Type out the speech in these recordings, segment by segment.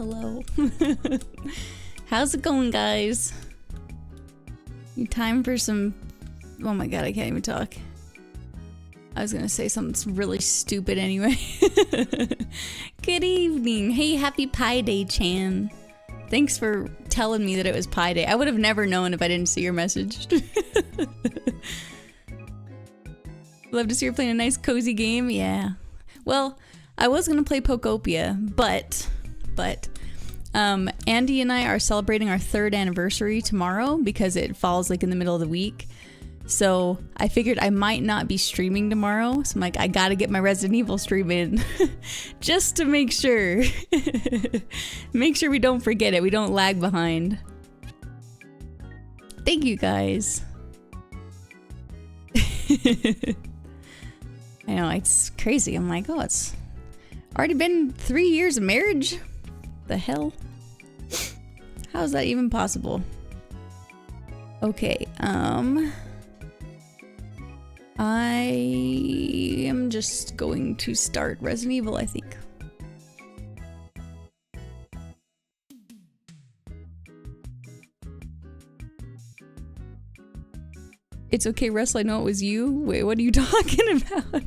hello. How's it going, guys? You time for some... Oh my god, I can't even talk. I was gonna say something really stupid anyway. Good evening. Hey, happy Pi Day, Chan. Thanks for telling me that it was Pi Day. I would have never known if I didn't see your message. Love to see her playing a nice cozy game. Yeah. Well, I was gonna play Pokopia, but Andy and I are celebrating our 3rd anniversary tomorrow because it falls like in the middle of the week. So I figured I might not be streaming tomorrow. So I'm like, I gotta get my Resident Evil stream in just to make sure. Make sure we don't forget it. We don't lag behind. Thank you guys. I know, it's crazy. I'm like, oh, it's already been 3 years of marriage? The hell? How is that even possible? Okay, I am just going to start Resident Evil, I think. It's okay, Russell, I know it was you. Wait, what are you talking about?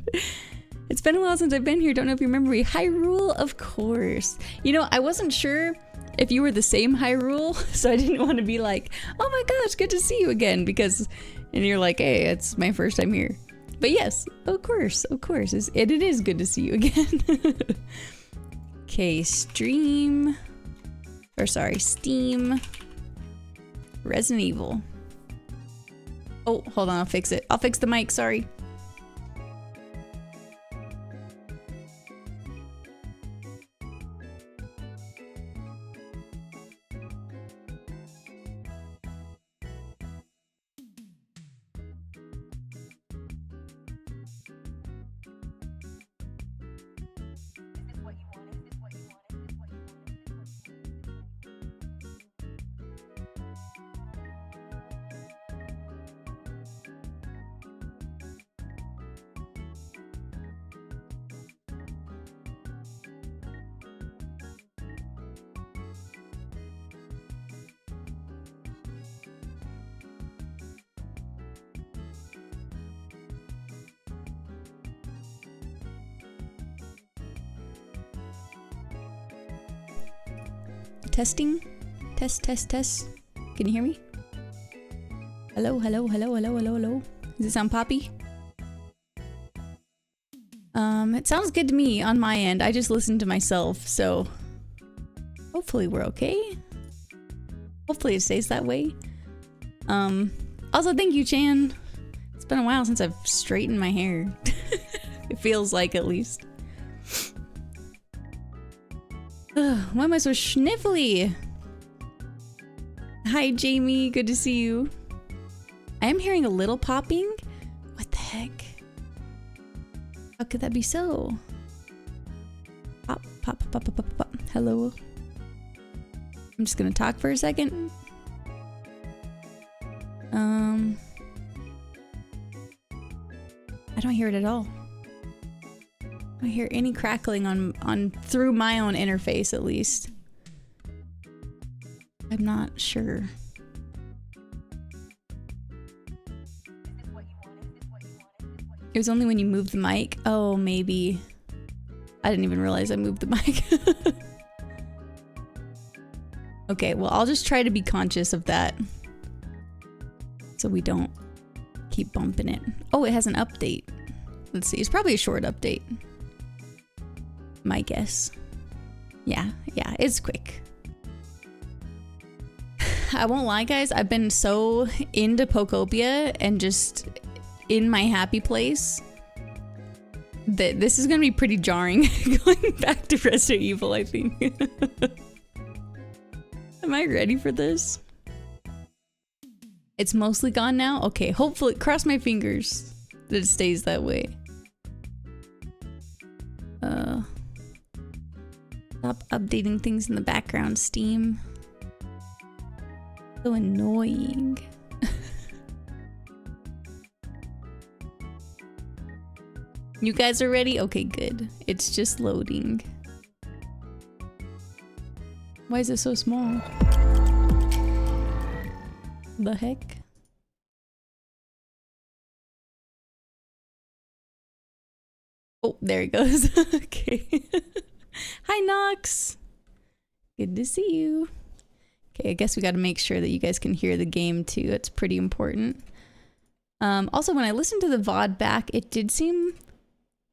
It's been a while since I've been here. Don't know if you remember me. Hyrule, of course. You know, I wasn't sure if you were the same Hyrule, so I didn't want to be like, oh my gosh, good to see you again, because, and you're like, hey, it's my first time here. But yes, of course, it is good to see you again. Okay, Steam, Resident Evil. Oh, hold on, I'll fix it. I'll fix the mic, sorry. Testing? Test. Can you hear me? Hello? Does it sound poppy? It sounds good to me on my end. I just listened to myself, so hopefully we're okay. Hopefully it stays that way. Also, thank you, Chan. It's been a while since I've straightened my hair. It feels like, at least. Why am I so sniffly? Hi, Jamie. Good to see you. I am hearing a little popping. What the heck? How could that be so? Pop. Hello. I'm just gonna talk for a second. I don't hear it at all. I hear any crackling on through my own interface, at least. I'm not sure. It was only when you moved the mic. Oh, maybe. I didn't even realize I moved the mic. Okay, well, I'll just try to be conscious of that, so we don't keep bumping it. Oh, it has an update. Let's see. It's probably a short update. My guess. Yeah, it's quick. I won't lie, guys. I've been so into Pokopia and just in my happy place that this is gonna be pretty jarring going back to Resident Evil, I think. Am I ready for this? It's mostly gone now? Okay, hopefully, cross my fingers that it stays that way. Stop updating things in the background, Steam. So annoying. You guys are ready? Okay, good. It's just loading. Why is it so small? The heck? Oh, there he goes. Okay. Hi, Nox. Good to see you. Okay, I guess we got to make sure that you guys can hear the game too. It's pretty important. Also, when I listened to the VOD back, it did seem...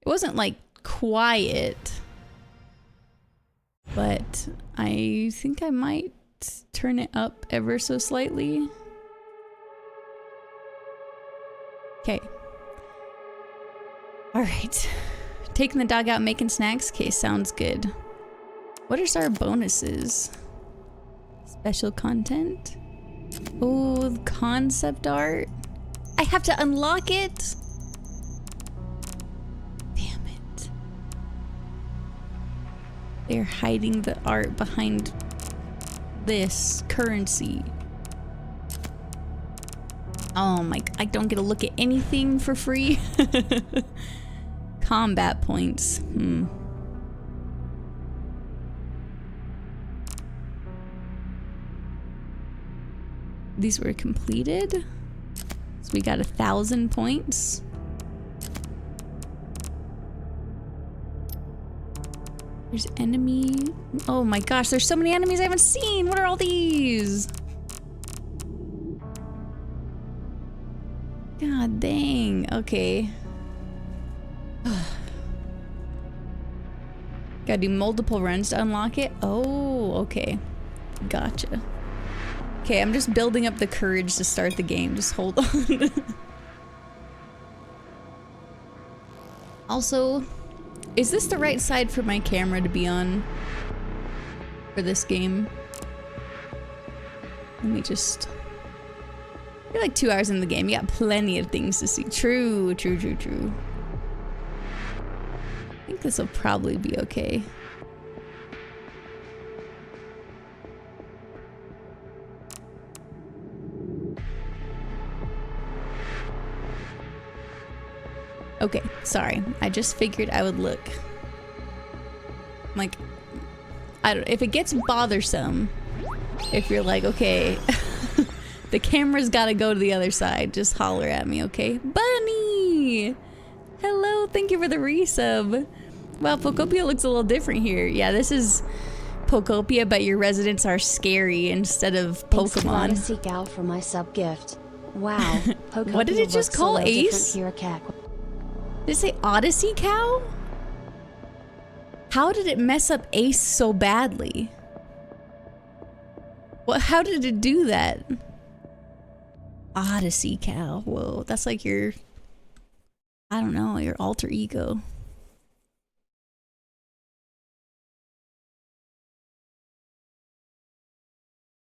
It wasn't like quiet. But I think I might turn it up ever so slightly. Okay. Alright. Taking the dog out, making snacks? Okay, sounds good. What are our bonuses? Special content? Oh, concept art? I have to unlock it? Damn it. They're hiding the art behind this currency. Oh my, I don't get to look at anything for free. Combat points. These were completed. So we got 1,000 points. There's enemy. Oh my gosh, there's so many enemies I haven't seen. What are all these? God dang. Okay. Gotta do multiple runs to unlock it. Oh, okay. Gotcha. Okay, I'm just building up the courage to start the game. Just hold on. Also, is this the right side for my camera to be on for this game? Let me just... You're like 2 hours in the game. You got plenty of things to see. True, true, true, true. I think this will probably be okay. Okay, sorry. I just figured I would look. Like, I don't, if it gets bothersome, if you're like, okay, the camera's gotta go to the other side, just holler at me, okay? Bunny! Hello, thank you for the resub. Wow, Pokopia looks a little different here. Yeah, this is Pokopia, but your residents are scary instead of Pokemon. Thanks to Odyssey Gal for my sub gift. Wow, Pokopia what did it just call Ace? Here, Cat. Did it say Odyssey Cow? How did it mess up Ace so badly? What? How did it do that? Odyssey Cow. Whoa, that's like your... I don't know, your alter ego.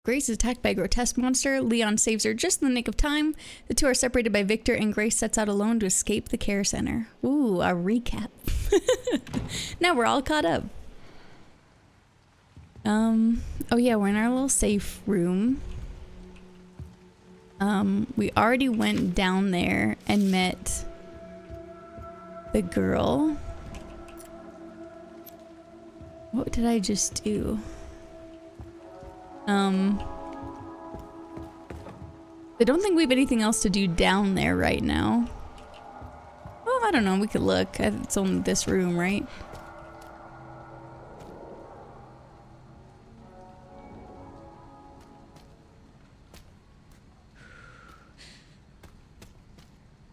Grace is attacked by a grotesque monster. Leon saves her just in the nick of time. The two are separated by Victor, and Grace sets out alone to escape the care center. Ooh, a recap. Now we're all caught up. Oh yeah, we're in our little safe room. We already went down there and met the girl. What did I just do? I don't think we have anything else to do down there right now. Well, I don't know. We could look. It's only this room, right?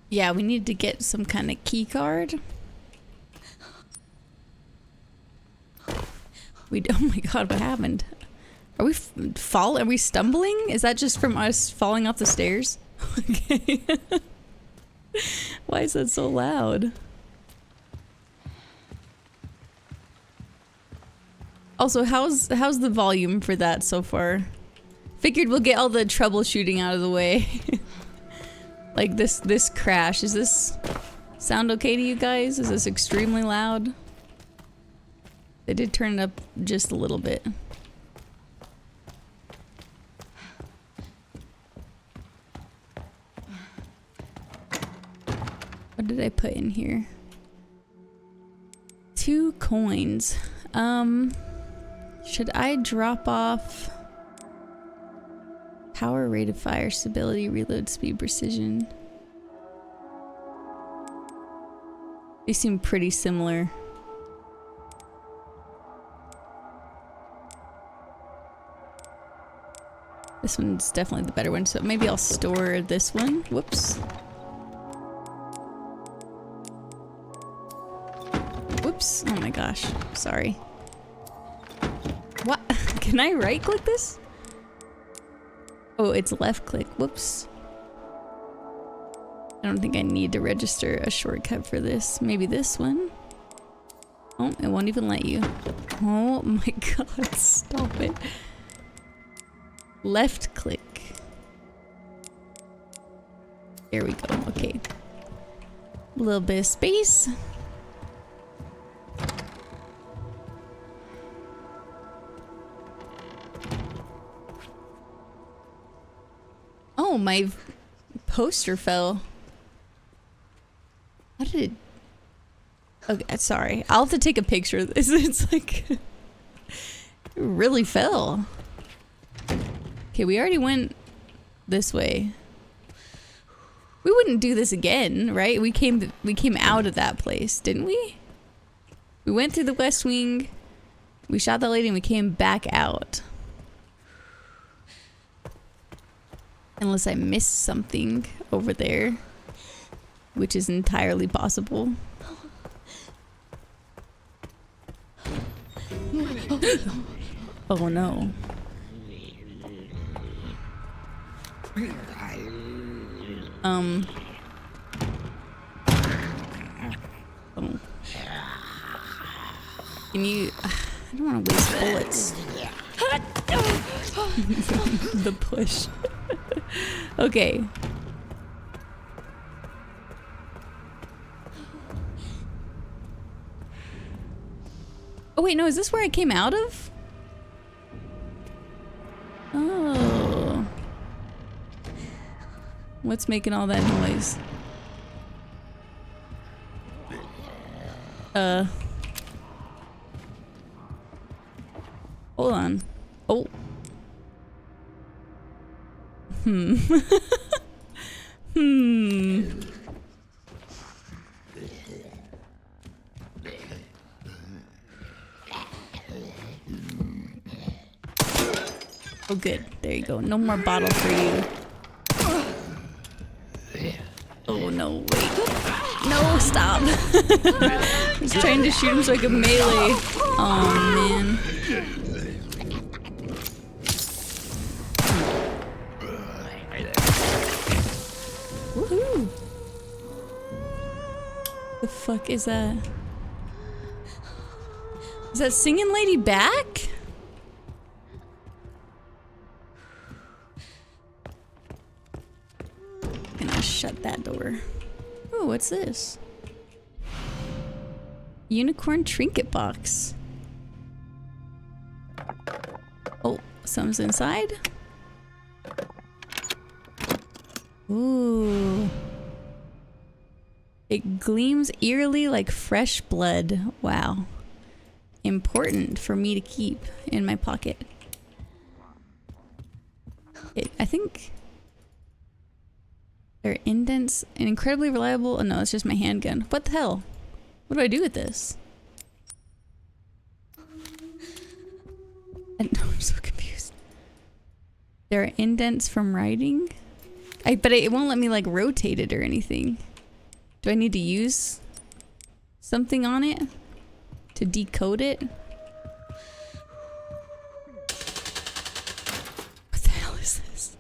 Yeah, we need to get some kind of key card. Oh my god, what happened? Are we are we stumbling? Is that just from us falling off the stairs? Okay. Why is that so loud? Also, how's the volume for that so far? Figured we'll get all the troubleshooting out of the way. Like this crash. Is this sound okay to you guys? Is this extremely loud? They did turn it up just a little bit. What did I put in here? 2 coins. Should I drop off power, rate of fire, stability, reload speed, precision? They seem pretty similar. This one's definitely the better one, so maybe I'll store this one. Whoops. Whoops. Oh my gosh. Sorry. What? Can I right click this? Oh, it's left click. Whoops. I don't think I need to register a shortcut for this. Maybe this one. Oh, it won't even let you. Oh my god, stop it. Left click. There we go. Okay. A little bit of space. Oh, my poster fell. How did it? Okay, sorry. I'll have to take a picture of this. It's like it really fell. Okay, we already went this way. We wouldn't do this again, right? We came out of that place, didn't we? We went through the West Wing. We shot that lady and we came back out. Unless I missed something over there, which is entirely possible. Oh no. Oh. Can you... I don't want to waste bullets. The push. Okay. Oh wait, no, is this where I came out of? Oh. What's making all that noise? Hold on. Oh. Hmm. Oh good, there you go. No more bottle for you. Oh no, wait. No, stop. I was trying to shoot him so I could melee. Oh man. Woohoo! The fuck is that? Is that singing lady back? Gonna shut that door. Oh, what's this? Unicorn trinket box. Oh, something's inside? Ooh. It gleams eerily like fresh blood. Wow. Important for me to keep in my pocket. I think they're indents. An incredibly reliable... Oh no, it's just my handgun. What the hell? What do I do with this? I'm so confused. There are indents from writing? But it won't let me like rotate it or anything. Do I need to use something on it to decode it? What the hell is this?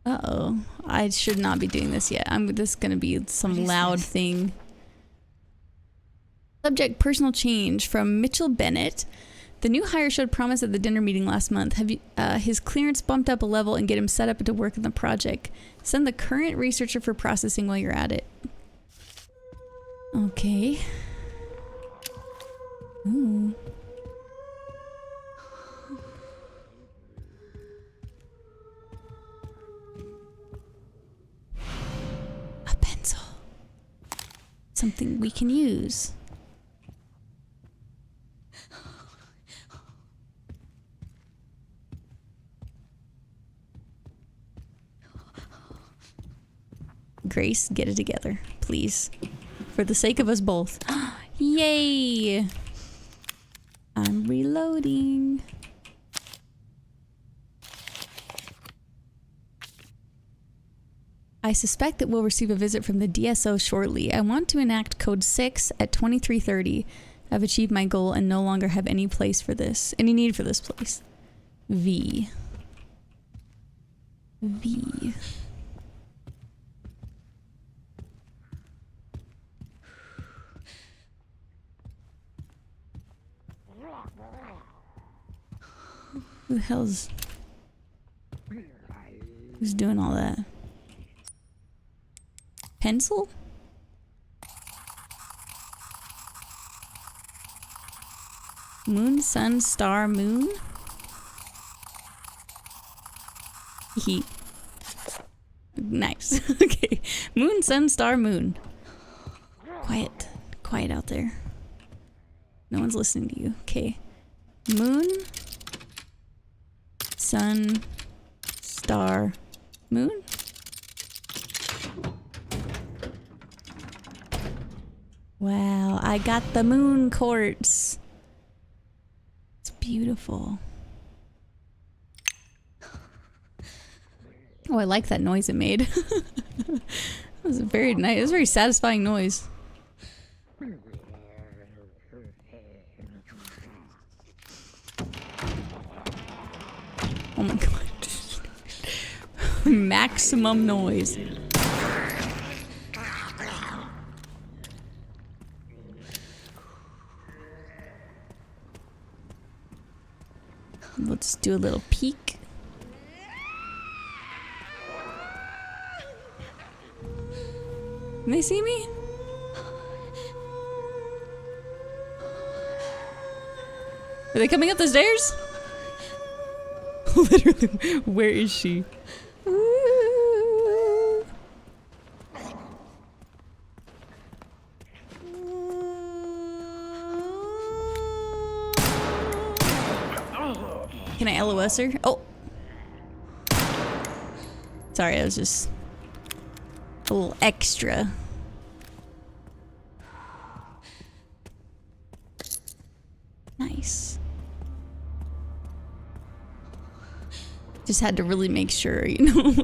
Uh-oh. I should not be doing this yet. This is gonna be some loud thing. Subject: personal change from Mitchell Bennett. The new hire showed promise at the dinner meeting last month. Have you, his clearance bumped up a level and get him set up to work on the project. Send the current researcher for processing while you're at it. Okay. Ooh. A pencil. something we can use. Grace, get it together, please. For the sake of us both. Yay! I'm reloading. I suspect that we'll receive a visit from the DSO shortly. I want to enact code 6 at 2330. I've achieved my goal and no longer have any need for this place. V. Who the hell's... Who's doing all that? Pencil? Moon, sun, star, moon? Heat. Nice. Okay. Moon, sun, star, moon. Quiet. Quiet out there. No one's listening to you. Okay. Moon, sun, star, moon? Wow, I got the moon quartz. It's beautiful. Oh, I like that noise it made. That was a very nice, it was a very satisfying noise. Oh my god. Maximum noise. Let's do a little peek. Can they see me? Are they coming up the stairs? Literally, where is she? Ooh. Can I LOS her? Oh! Sorry, I was just a little extra. Nice. Just had to really make sure, you know.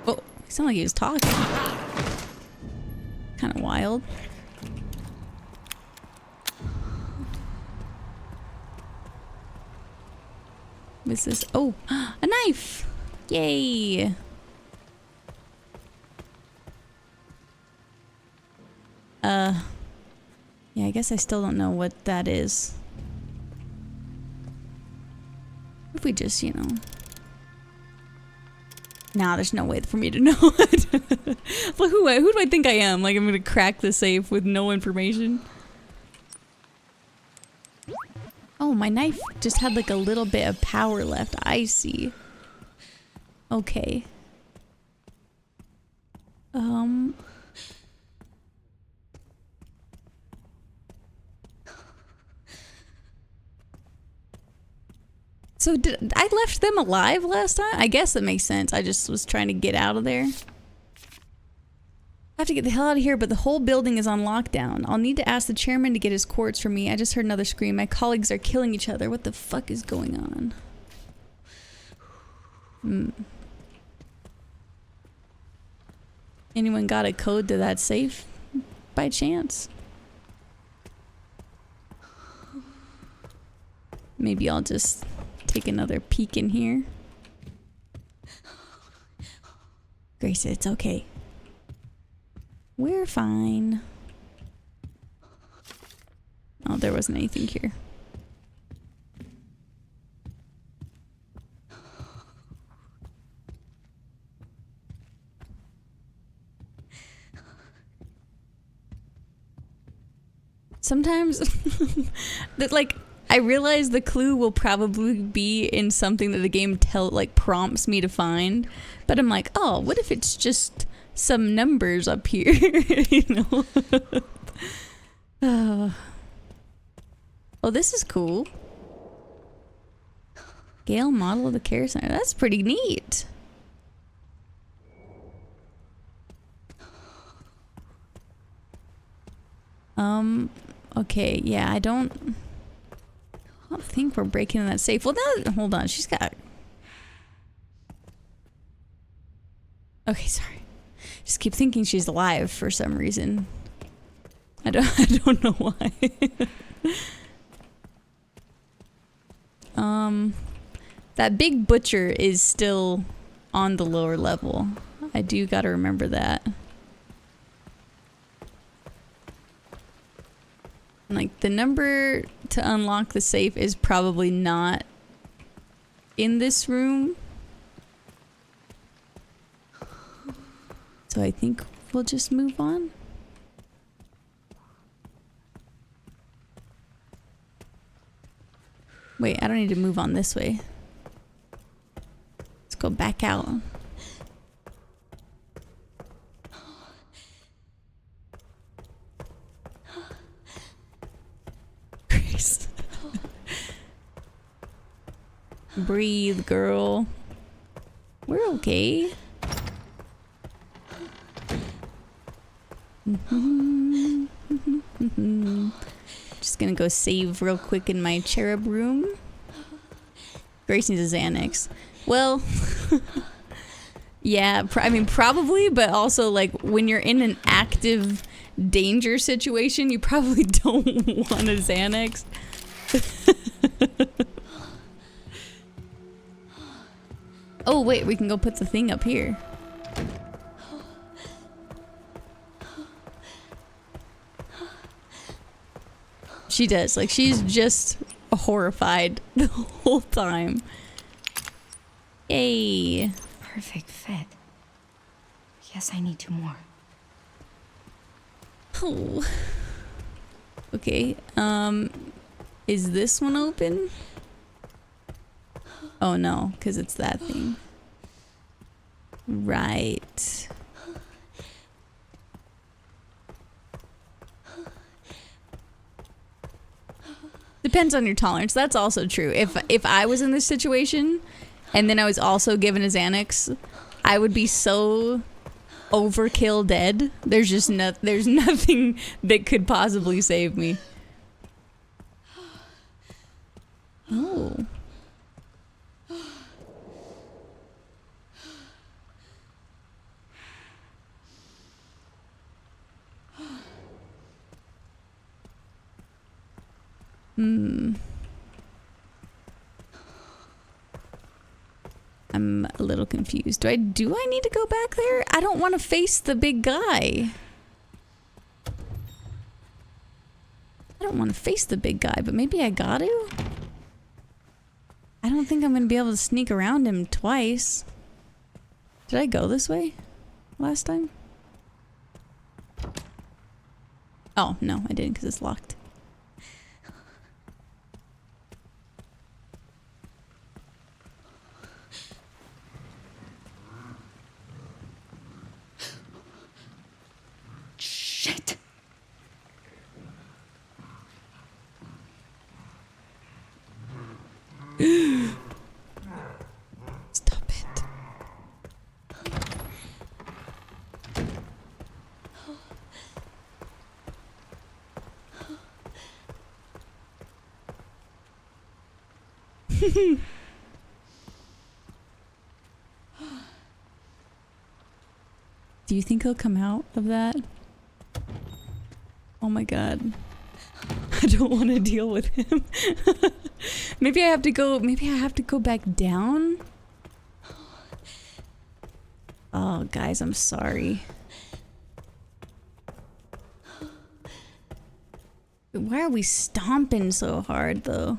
Oh, it sounded like he was talking. Kind of wild. What's this? Oh, a knife! Yay! Yeah, I guess I still don't know what that is. If we just, you know... Nah, there's no way for me to know it. Well, who do I think I am? Like, I'm gonna crack the safe with no information? Oh, my knife just had like a little bit of power left. I see. Okay. So did I left them alive last time? I guess that makes sense. I just was trying to get out of there. I have to get the hell out of here, but the whole building is on lockdown. I'll need to ask the chairman to get his quartz for me. I just heard another scream. My colleagues are killing each other. What the fuck is going on? Anyone got a code to that safe by chance? Maybe I'll just take another peek in here. Grace, it's okay. We're fine. Oh, there wasn't anything here. Sometimes, that like, I realize the clue will probably be in something that the game prompts me to find, but I'm like, oh, what if it's just some numbers up here, you know? Oh, this is cool. Gale model of the care center. That's pretty neat. Okay, yeah, I don't think we're breaking that safe. Well, now, hold on, she's got... Okay, sorry. Just keep thinking she's alive for some reason. I don't know why. That big butcher is still on the lower level. I do gotta remember that. Like, the number to unlock the safe is probably not in this room. So I think we'll just move on. Wait, I don't need to move on this way. Let's go back out. Grace. Breathe, girl. We're okay. Just gonna go save real quick in my cherub room. Grace needs a Xanax. Well, yeah, I mean, probably, but also, like, when you're in an active danger situation, you probably don't want a Xanax. Oh, wait, we can go put the thing up here. She does. Like, she's just horrified the whole time. Yay. Perfect fit. Yes, I need 2 more. Oh. Okay. Is this one open? Oh no, because it's that thing. Right. Depends on your tolerance. That's also true. If I was in this situation and then I was also given a Xanax, I would be so overkill dead. There's just there's nothing that could possibly save me. Oh. I'm a little confused. Do I need to go back there? I don't want to face the big guy. I don't want to face the big guy, but maybe I got to? I don't think I'm going to be able to sneak around him twice. Did I go this way last time? Oh, no, I didn't because it's locked. Shit. Stop it. Do you think he'll come out of that? Oh my god. I don't want to deal with him. Maybe I have to go back down. Oh, guys, I'm sorry. Why are we stomping so hard, though?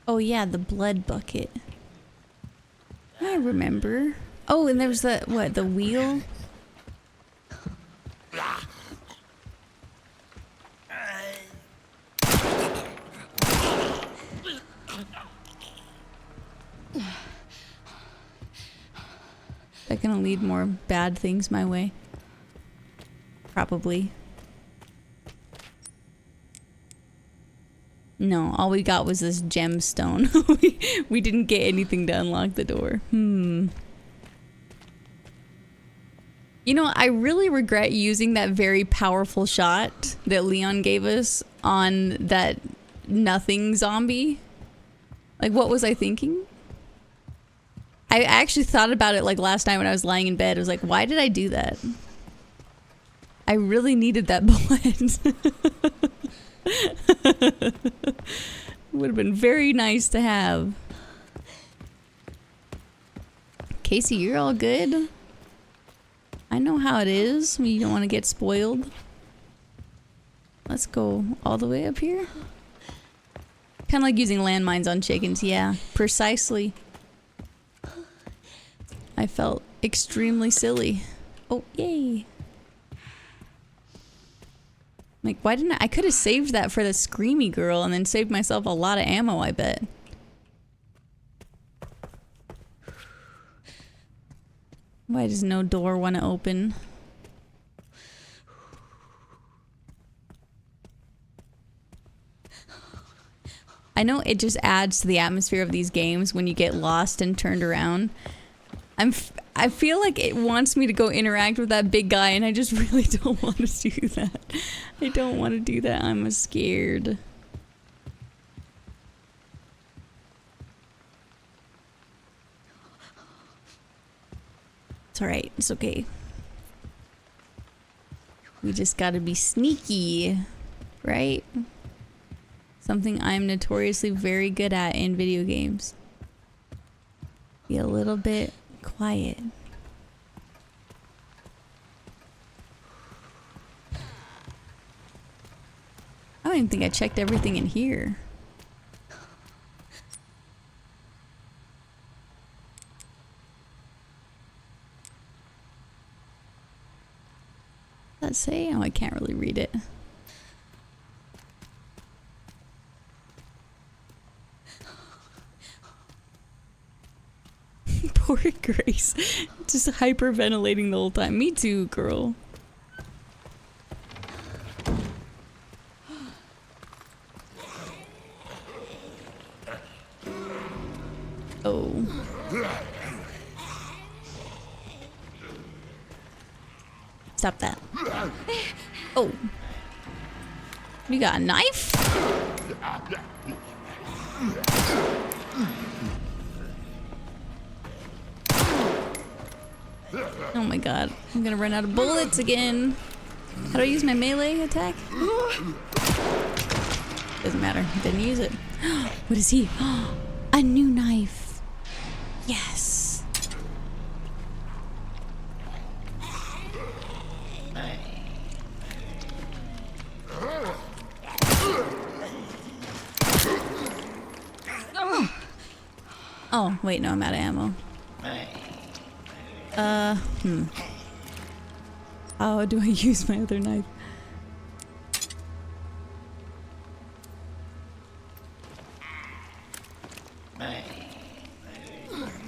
Oh yeah, the blood bucket. I remember. Oh, and there was the, what, the wheel? That gonna lead more bad things my way. Probably. No, all we got was this gemstone. we didn't get anything to unlock the door. You know, I really regret using that very powerful shot that Leon gave us on that nothing zombie. Like, what was I thinking? I actually thought about it like last night when I was lying in bed. I was like, why did I do that? I really needed that bullet. Would have been very nice to have. Casey, you're all good? I know how it is when you don't want to get spoiled. Let's go all the way up here. Kind of like using landmines on chickens. Yeah, precisely. I felt extremely silly. Oh, yay. Like, why didn't I could have saved that for the screamy girl and then saved myself a lot of ammo, I bet. Why does no door want to open? I know it just adds to the atmosphere of these games when you get lost and turned around. I feel like it wants me to go interact with that big guy, and I just really don't want to do that. I don't want to do that. I'm scared. It's alright. It's okay. We just gotta be sneaky, right? Something I'm notoriously very good at in video games. Be a little bit quiet. I don't even think I checked everything in here. Does that say? Oh, I can't really read it. Poor Grace. Just hyperventilating the whole time. Me too, girl. Oh. Stop that. Oh. You got a knife? Oh my god. I'm gonna run out of bullets again. How do I use my melee attack? Doesn't matter. Didn't use it. What is he? A new knife. Yes. Oh, wait, no, I'm out of ammo. How do I use my other knife?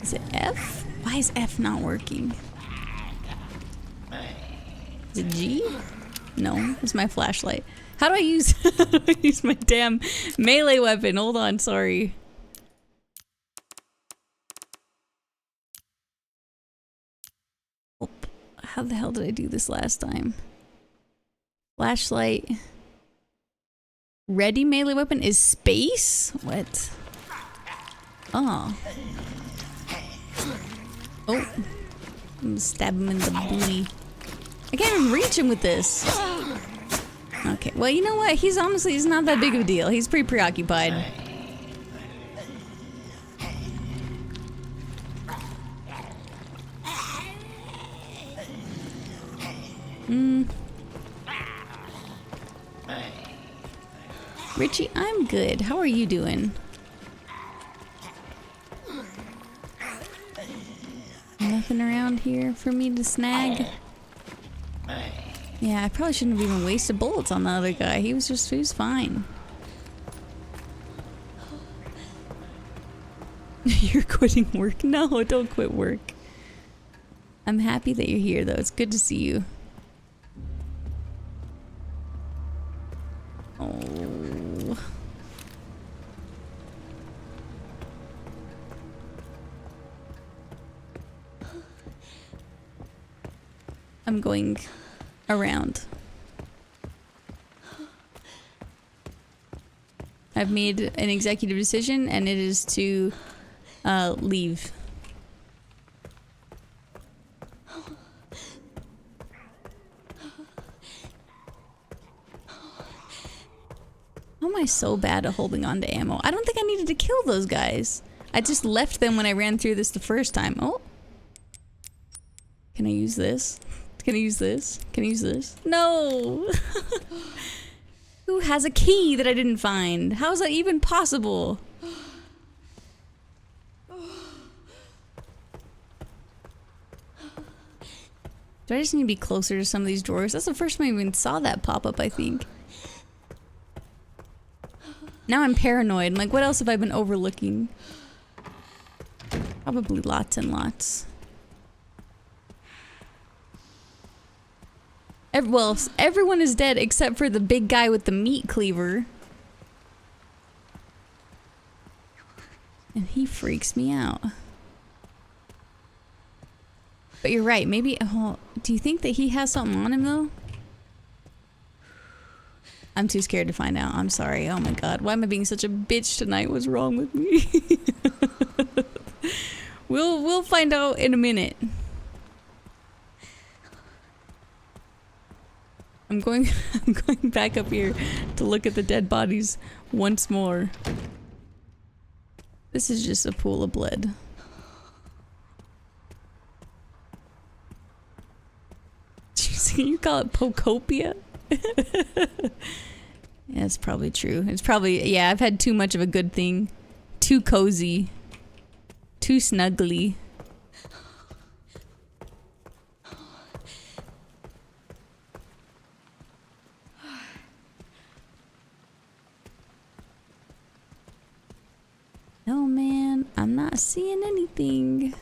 Is it F? Why is F not working? Is it G? No, it's my flashlight. How do I use how do I use my damn melee weapon? Hold on, sorry. How the hell did I do this last time? Flashlight. Ready melee weapon is space? What? Oh. Oh. I'm gonna stab him in the booty. I can't even reach him with this. Okay, well, you know what? He's not that big of a deal. He's pretty preoccupied. Richie, I'm good. How are you doing? nothing around here for me to snag. Yeah, I probably shouldn't have even wasted bullets on the other guy. He was fine. You're quitting work? No, don't quit work. I'm happy that you're here though. It's good to see you. Oh. I'm going around. I've made an executive decision and it is to leave. How am I so bad at holding on to ammo? I don't think I needed to kill those guys. I just left them when I ran through this the first time. Oh. Can I use this? Can I use this? Can I use this? No! Who has a key that I didn't find? How is that even possible? Do I just need to be closer to some of these drawers? That's the first time I even saw that pop up, I think. Now I'm paranoid. I'm like, what else have I been overlooking? Probably lots and lots. Well, everyone is dead except for the big guy with the meat cleaver. And he freaks me out. But you're right, maybe... Oh, do you think that he has something on him, though? I'm too scared to find out. I'm sorry. Oh my god. Why am I being such a bitch tonight? What's wrong with me? We'll find out in a minute. I'm going back up here to look at the dead bodies once more. This is just a pool of blood. You call it Pocopia? Yeah, it's probably true. It's probably, yeah, I've had too much of a good thing. Too cozy. Too snuggly. No, man, I'm not seeing anything.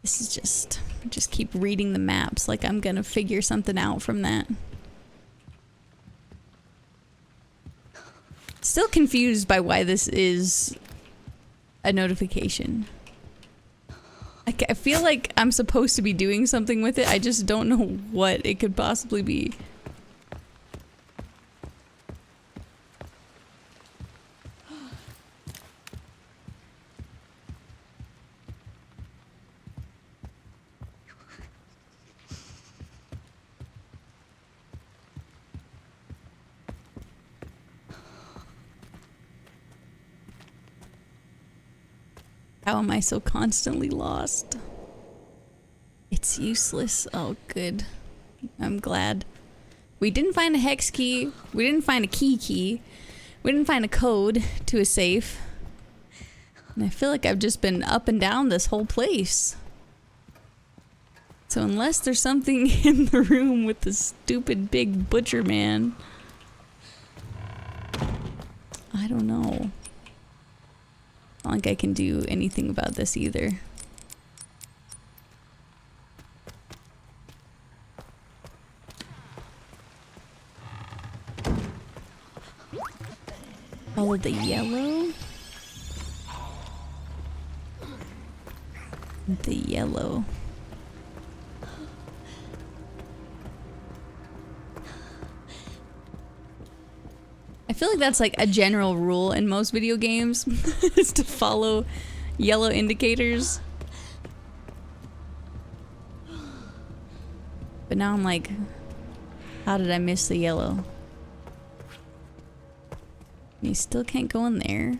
This is just keep reading the maps like I'm gonna figure something out from that. Still confused by why this is a notification. I feel like I'm supposed to be doing something with it. I just don't know what it could possibly be. How am I so constantly lost? It's useless. Oh, good. I'm glad. We didn't find a hex key. We didn't find a key. We didn't find a code to a safe. And I feel like I've just been up and down this whole place. So unless there's something in the room with the stupid big butcher man, I don't know. I don't think I can do anything about this either. Follow the yellow. The yellow. I feel like that's like a general rule in most video games is to follow yellow indicators. But now I'm like, how did I miss the yellow? You still can't go in there.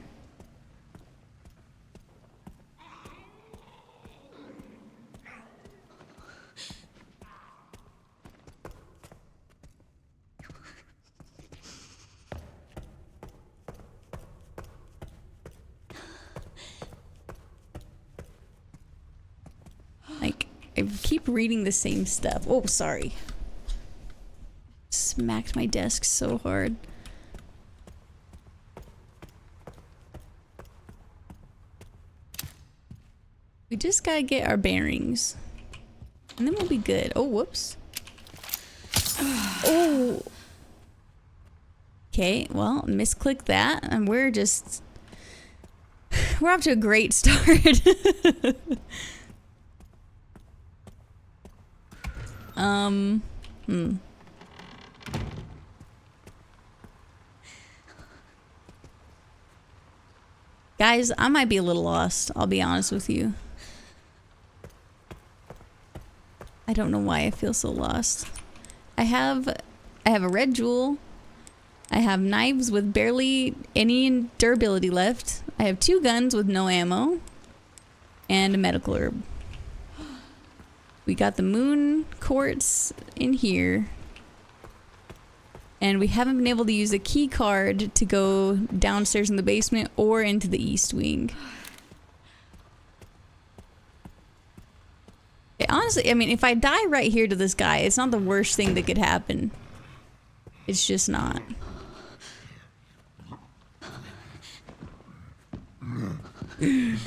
I keep reading the same stuff. Oh, sorry. Smacked my desk so hard. We just gotta get our bearings. And then we'll be good. Oh, whoops. Oh. Okay, well, misclick that. And we're just... We're off to a great start. Guys, I might be a little lost, I'll be honest with you. I don't know why I feel so lost. I have a red jewel. I have knives with barely any durability left. I have 2 guns with no ammo. And a medical herb. We got the moon quartz in here. And we haven't been able to use a key card to go downstairs in the basement or into the east wing. Honestly, I mean, if I die right here to this guy, it's not the worst thing that could happen. It's just not. I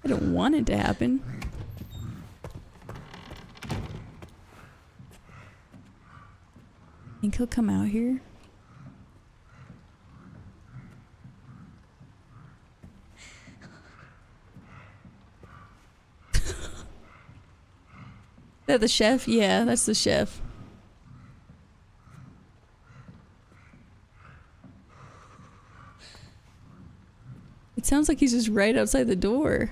don't want it to happen. Think he'll come out here? Is that the chef? Yeah, that's the chef. It sounds like he's just right outside the door.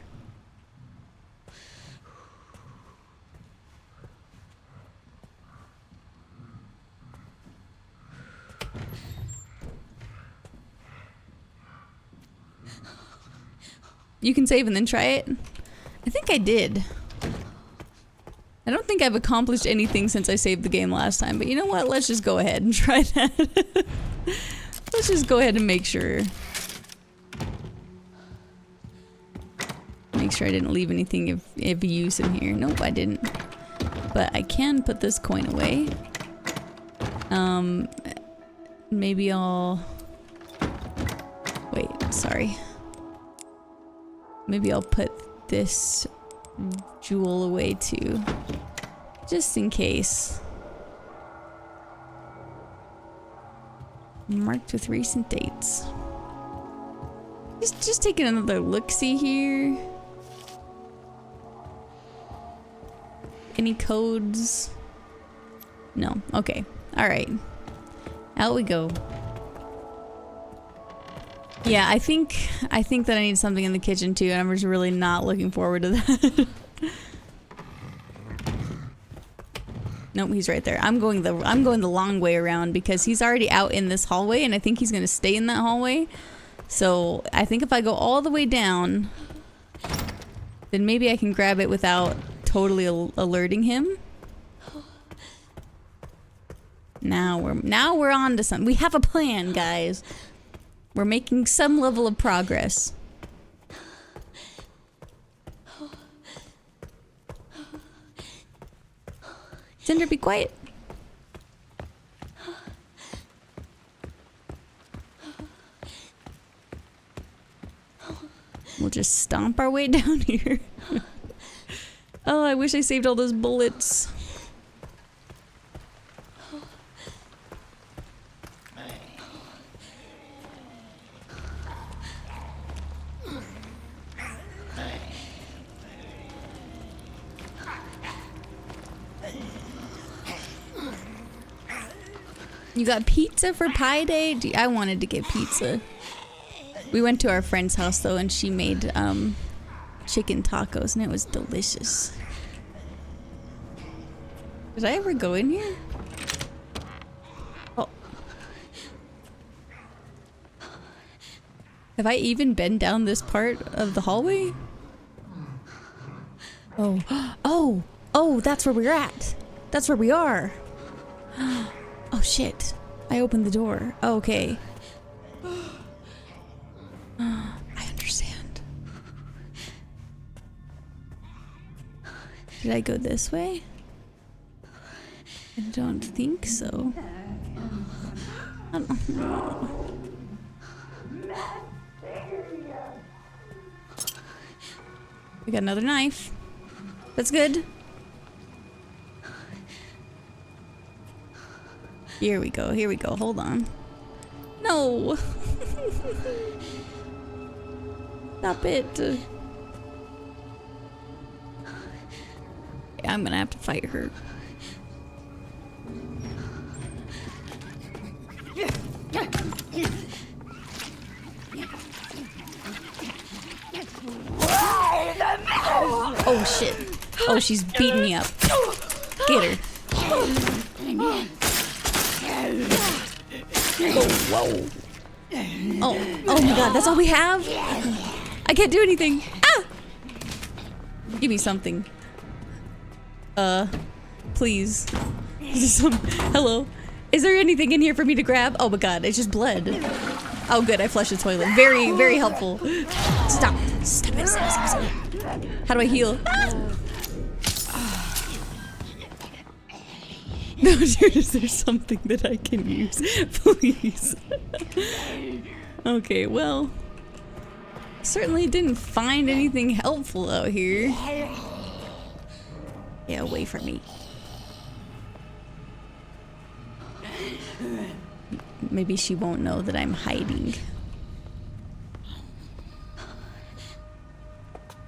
You can save and then try it? I think I did. I don't think I've accomplished anything since I saved the game last time, but you know what? Let's just go ahead and try that. Let's just go ahead and make sure. Make sure I didn't leave anything of use in here. Nope, I didn't. But I can put this coin away. Maybe I'll... Wait, sorry. Maybe I'll put this jewel away too. Just in case. Marked with recent dates. Just taking another look-see here. Any codes? No. Okay. Alright. Out we go. Yeah, I think that I need something in the kitchen too, and I'm just really not looking forward to that. Nope, he's right there. I'm going the long way around because he's already out in this hallway, and I think he's gonna stay in that hallway. So I think if I go all the way down, then maybe I can grab it without totally alerting him. Now we're on to something. We have a plan, guys. We're making some level of progress. Cinder, be quiet. We'll just stomp our way down here. Oh, I wish I saved all those bullets. You got pizza for Pi Day? I wanted to get pizza. We went to our friend's house though, and she made chicken tacos, and it was delicious. Did I ever go in here? Oh. Have I even been down this part of the hallway? Oh. Oh! Oh, that's where we're at! That's where we are! Oh shit. I opened the door. Oh, okay. I understand. Did I go this way? I don't think so. I don't know. We got another knife. That's good. Here we go. Here we go. Hold on. No. Stop it. Yeah, I'm gonna have to fight her. Oh shit. Oh, she's beating me up. Get her. Oh, whoa. Oh my god, that's all we have? I can't do anything. Ah! Give me something. Please. Hello? Is there anything in here for me to grab? Oh my god, it's just blood. Oh good, I flushed the toilet. Very, very helpful. Stop. Stop it, stop, stop, stop. How do I heal? Ah! No, dude, is there something that I can use? Please. Okay, well. Certainly didn't find anything helpful out here. Yeah, away from me. Maybe she won't know that I'm hiding.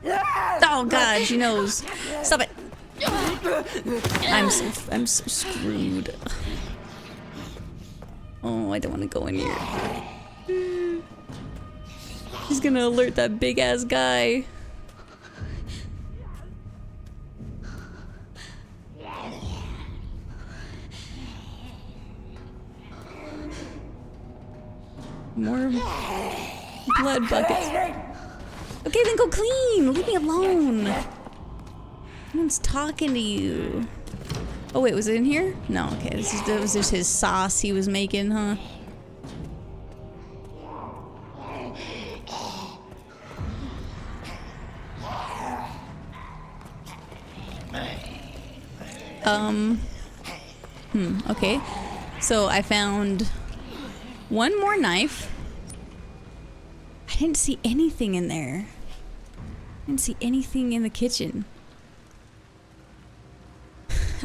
Oh god, she knows. Stop it. I'm so screwed. Oh, I don't want to go in here. He's gonna alert that big ass guy. More blood buckets. Okay, then go clean. Leave me alone. No one's talking to you. Oh wait, was it in here? No, okay. This was just his sauce he was making, huh? Okay. So I found one more knife. I didn't see anything in there. I didn't see anything in the kitchen.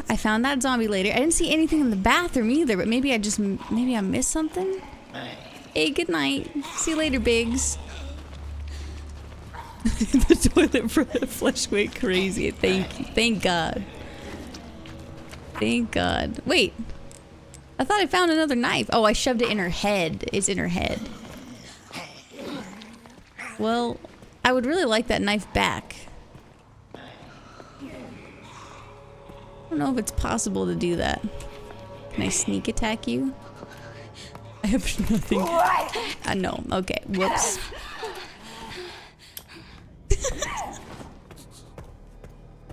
I found that zombie later. I didn't see anything in the bathroom either, but maybe I missed something. Hey, good night. See you later, Biggs. The toilet flush went crazy. Thank you. Thank God. Thank God. Wait. I thought I found another knife. Oh, I shoved it in her head. It's in her head. Well, I would really like that knife back. I don't know if it's possible to do that. Can I sneak attack you? I have nothing. No. Okay. Whoops.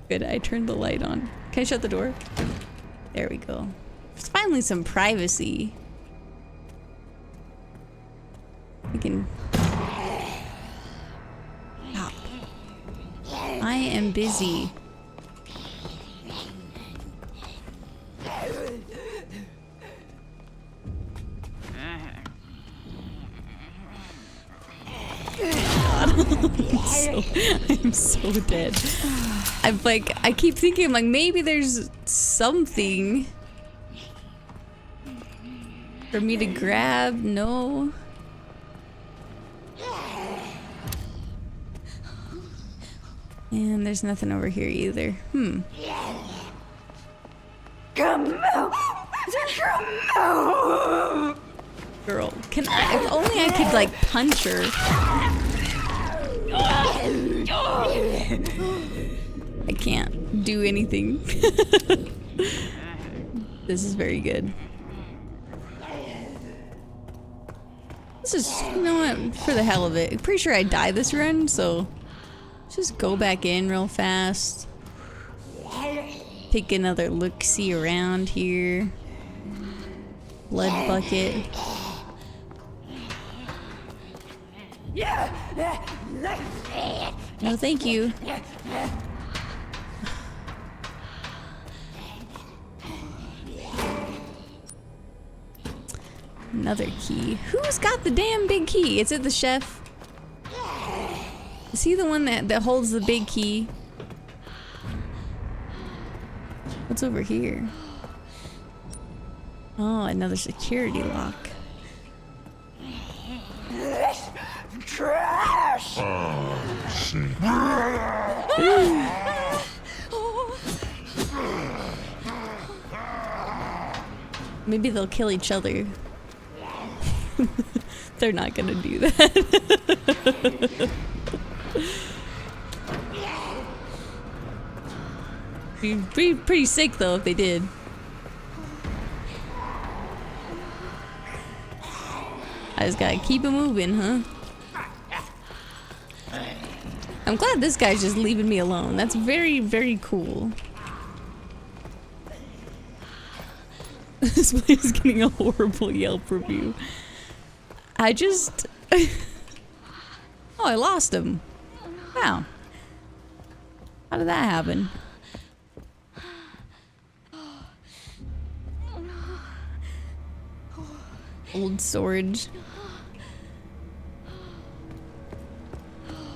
Good. I turned the light on. Can I shut the door? There we go. It's finally some privacy. We can... Stop. I am busy. I'm so dead. I keep thinking, like, maybe there's something for me to grab. No. And there's nothing over here either. Come out. Girl, can I? If only I could, like, punch her. I can't do anything. This is very good. Let's just, you know what, for the hell of it. Pretty sure I die this run, so let's just go back in real fast. Take another look-see around here. Blood bucket. No, thank you. Another key. Who's got the damn big key? Is it the chef? Is he the one that holds the big key? What's over here? Oh, another security lock. Trash! Maybe they'll kill each other. They're not gonna do that. Be pretty sick though if they did. I just gotta keep it moving, huh? I'm glad this guy's just leaving me alone. That's very, very cool. This place is getting a horrible Yelp review. I just... Oh, I lost him. Wow. How did that happen? Old storage.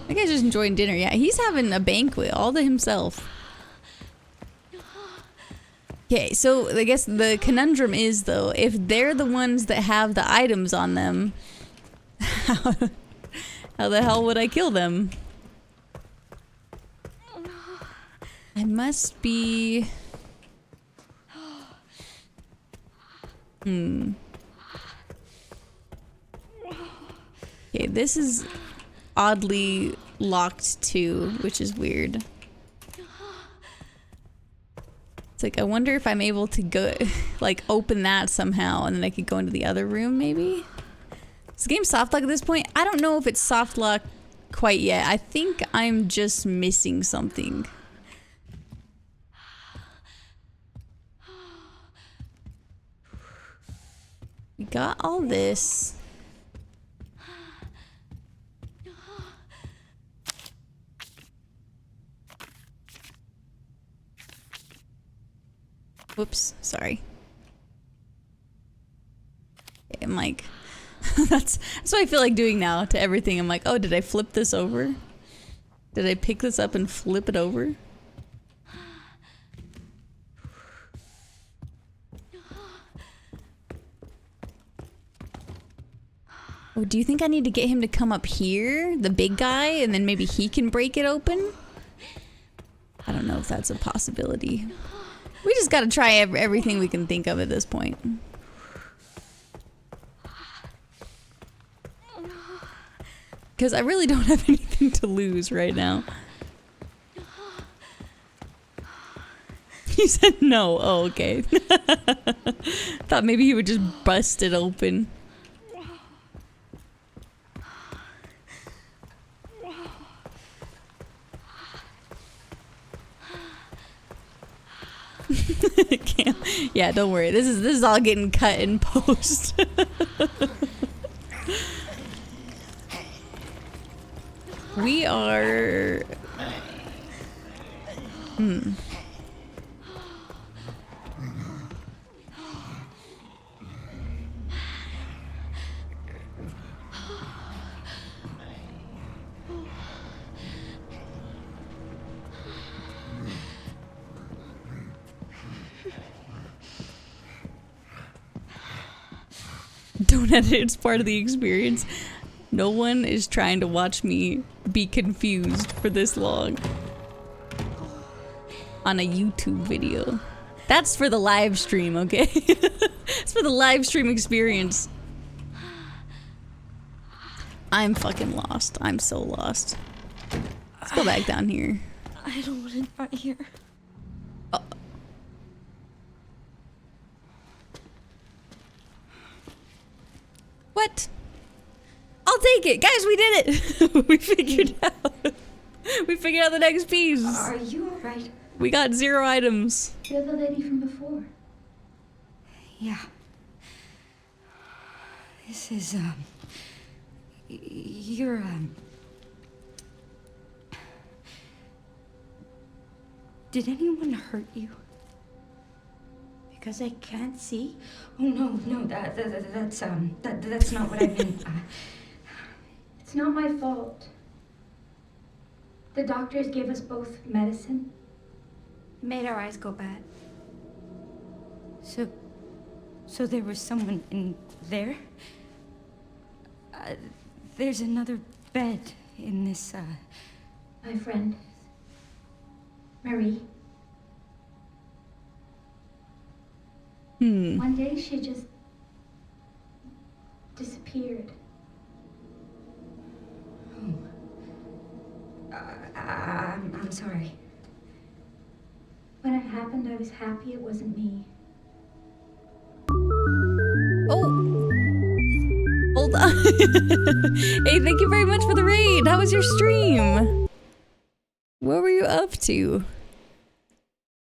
That guy's just enjoying dinner. Yeah, he's having a banquet all to himself. Okay, so I guess the conundrum is, though, if they're the ones that have the items on them, how the hell would I kill them? I must be... Okay, this is oddly locked too, which is weird. It's like, I wonder if I'm able to go, like, open that somehow, and then I could go into the other room, maybe? Is the game soft lock at this point? I don't know if it's soft lock quite yet. I think I'm just missing something. We got all this. Whoops, sorry. Okay, I'm like, that's what I feel like doing now to everything. I'm like, oh, did I flip this over? Did I pick this up and flip it over? Oh, do you think I need to get him to come up here, the big guy, and then maybe he can break it open? I don't know if that's a possibility. We just gotta try everything we can think of at this point. Because I really don't have anything to lose right now. He said no. Oh, okay. Thought maybe he would just bust it open. Yeah, don't worry. This is all getting cut in post. We are... Don't edit, it's part of the experience. No one is trying to watch me be confused for this long. On a YouTube video. That's for the live stream, okay? It's for the live stream experience. I'm fucking lost. I'm so lost. Let's go back down here. I don't want to fight here. What? I'll take it. Guys, we did it. We figured out. We figured out the next piece. Are you alright? We got 0 items. You're the lady from before. Yeah. This is, you're, Did anyone hurt you? Because I can't see? Oh, no, that's not what I meant. It's not my fault. The doctors gave us both medicine. Made our eyes go bad. So there was someone in there? There's another bed in this, My friend, Marie. One day she just disappeared. I'm sorry. When it happened, I was happy it wasn't me. Oh. Hold on. Hey, thank you very much for the raid. How was your stream? What were you up to?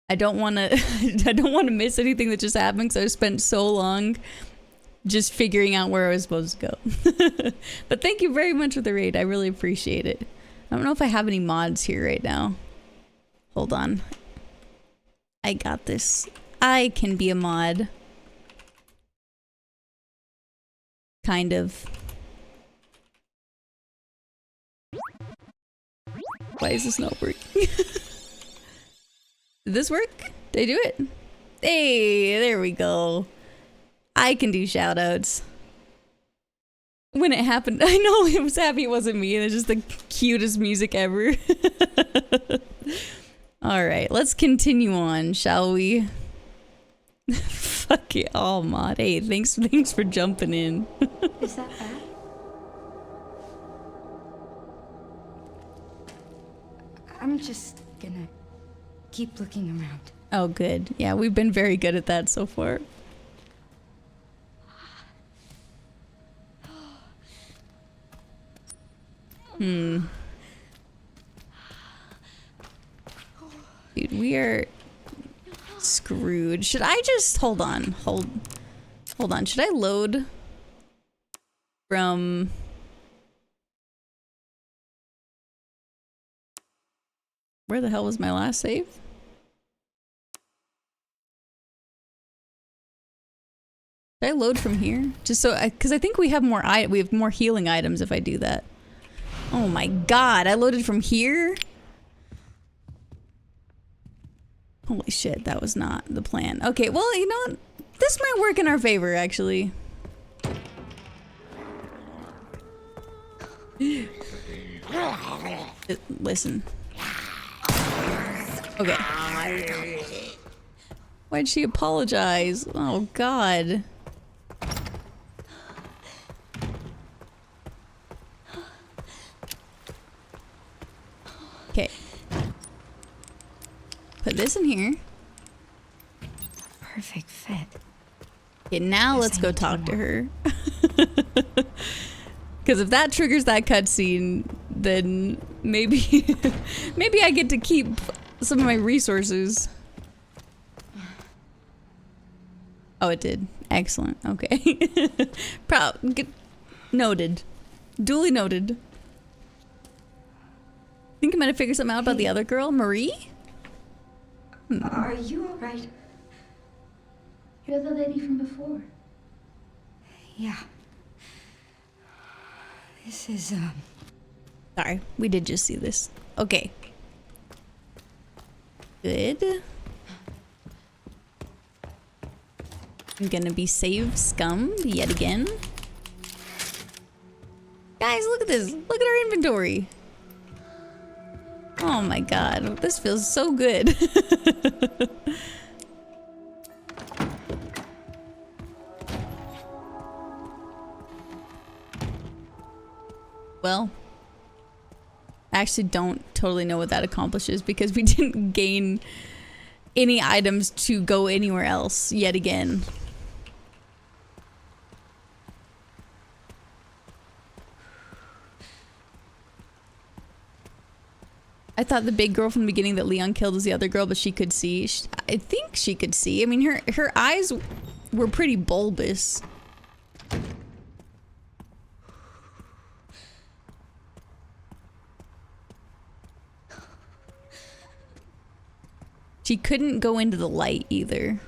I don't want to I don't want to miss anything that just happened, so I spent so long just figuring out where I was supposed to go. But thank you very much for the raid. I really appreciate it. I don't know if I have any mods here right now. Hold on. I got this. I can be a mod. Kind of. Why is this not working? Did this work? Did I do it? Hey, there we go. I can do shoutouts. When it happened, I know I was happy it wasn't me. It's just the cutest music ever. Alright, let's continue on, shall we? Fuck it, all mod. Hey, thanks for jumping in. Is that bad? I'm just gonna keep looking around. Oh, good. Yeah, we've been very good at that so far. Dude, we are screwed. Should I just hold on? Hold on. Should I load from where the hell was my last save? Should I load from here? Just so because I think we have more healing items if I do that. Oh my god, I loaded from here? Holy shit, that was not the plan. Okay, well, you know what? This might work in our favor, actually. Listen. Okay. Why'd she apologize? Oh god. Okay. Put this in here. Perfect fit. Okay, now let's go talk to her. Because if that triggers that cutscene, then maybe maybe I get to keep some of my resources. Oh, it did. Excellent. Okay. Noted. Duly noted. I think I might have figured something out about the other girl, Marie? Are you alright? You're the lady from before. Yeah. This is, Sorry, we did just see this. Okay. Good. I'm gonna be save scum yet again. Guys, look at this. Look at our inventory. Oh my god, this feels so good. Well, I actually don't totally know what that accomplishes because we didn't gain any items to go anywhere else yet again. I thought the big girl from the beginning that Leon killed was the other girl, but she could see. I think she could see. I mean, her eyes were pretty bulbous. She couldn't go into the light either.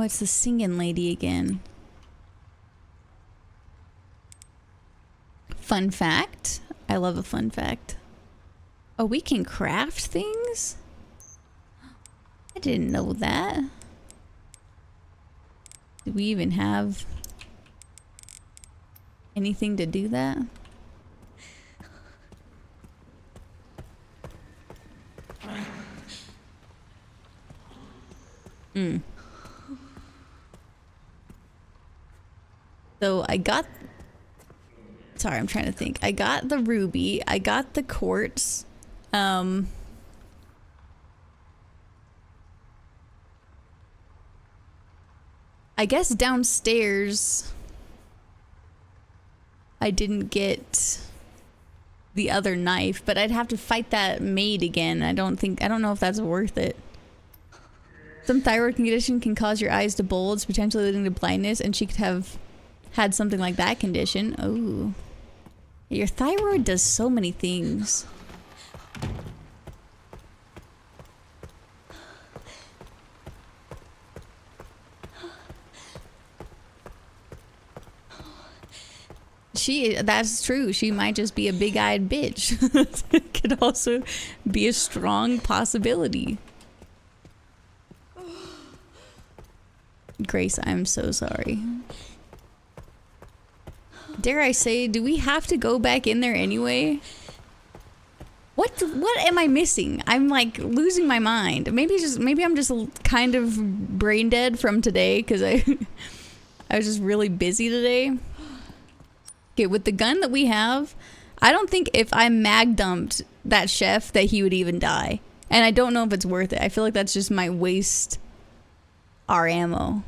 it's the singing lady again. Fun fact. I love a fun fact. Oh, we can craft things? I didn't know that. Do we even have anything to do that? So I got... Sorry, I'm trying to think. I got the ruby. I got the quartz. I guess downstairs I didn't get the other knife, but I'd have to fight that maid again. I don't know if that's worth it. Some thyroid condition can cause your eyes to bulge, potentially leading to blindness, and she could have had something like that condition. Oh. Your thyroid does so many things. That's true. She might just be a big-eyed bitch. It could also be a strong possibility. Grace, I'm so sorry. Dare I say, do we have to go back in there anyway? What am I missing? I'm like losing my mind. Maybe I'm just kind of brain dead from today because I was just really busy today. Okay, with the gun that we have, I don't think if I mag dumped that chef that he would even die. And I don't know if it's worth it. I feel like that's just my waste our ammo.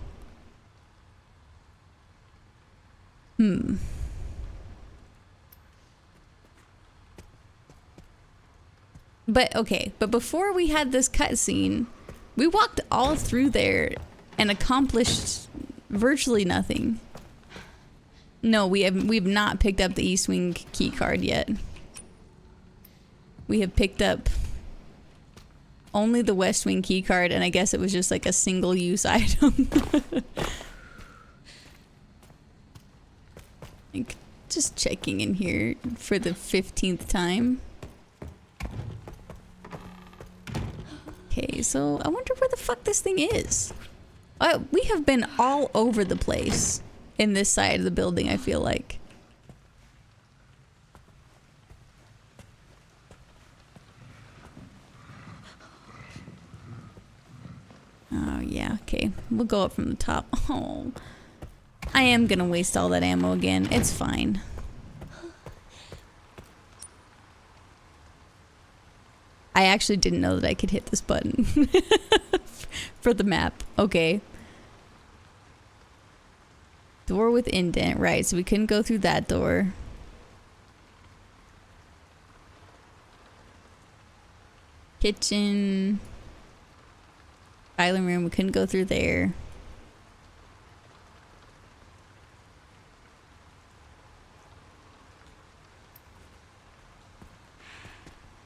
But okay, but before we had this cutscene, we walked all through there and accomplished virtually nothing. No, we've not picked up the East Wing key card yet. We have picked up only the West Wing key card, and I guess it was just like a single-use item. Like, just checking in here for the 15th time. Okay, so I wonder where the fuck this thing is. We have been all over the place in this side of the building, I feel like. Oh, yeah, okay. We'll go up from the top. Oh, I am gonna waste all that ammo again. It's fine. I actually didn't know that I could hit this button for the map. Okay. Door with indent. Right, so we couldn't go through that door. Kitchen. Island room. We couldn't go through there.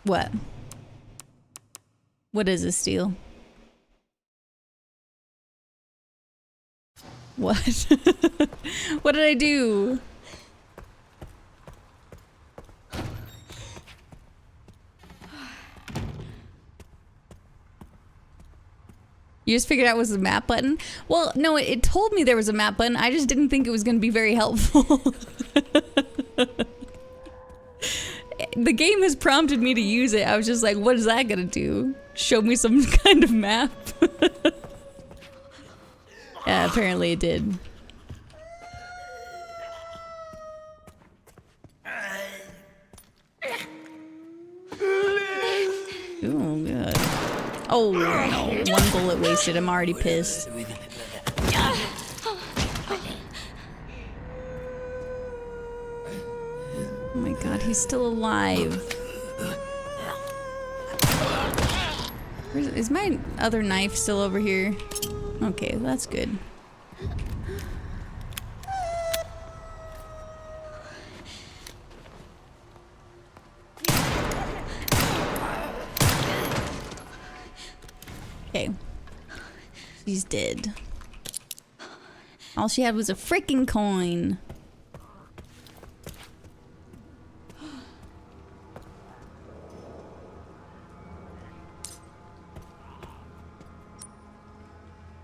What? What is this, Steel? What? What did I do? You just figured out it was the map button? Well, no, it told me there was a map button. I just didn't think it was going to be very helpful. The game has prompted me to use it. I was just like, what is that going to do? Show me some kind of map? Yeah, apparently it did. Oh, God. Oh, no. One bullet wasted. I'm already pissed. Oh my God, he's still alive. Is my other knife still over here? Okay, that's good. Okay. He's dead. All she had was a freaking coin.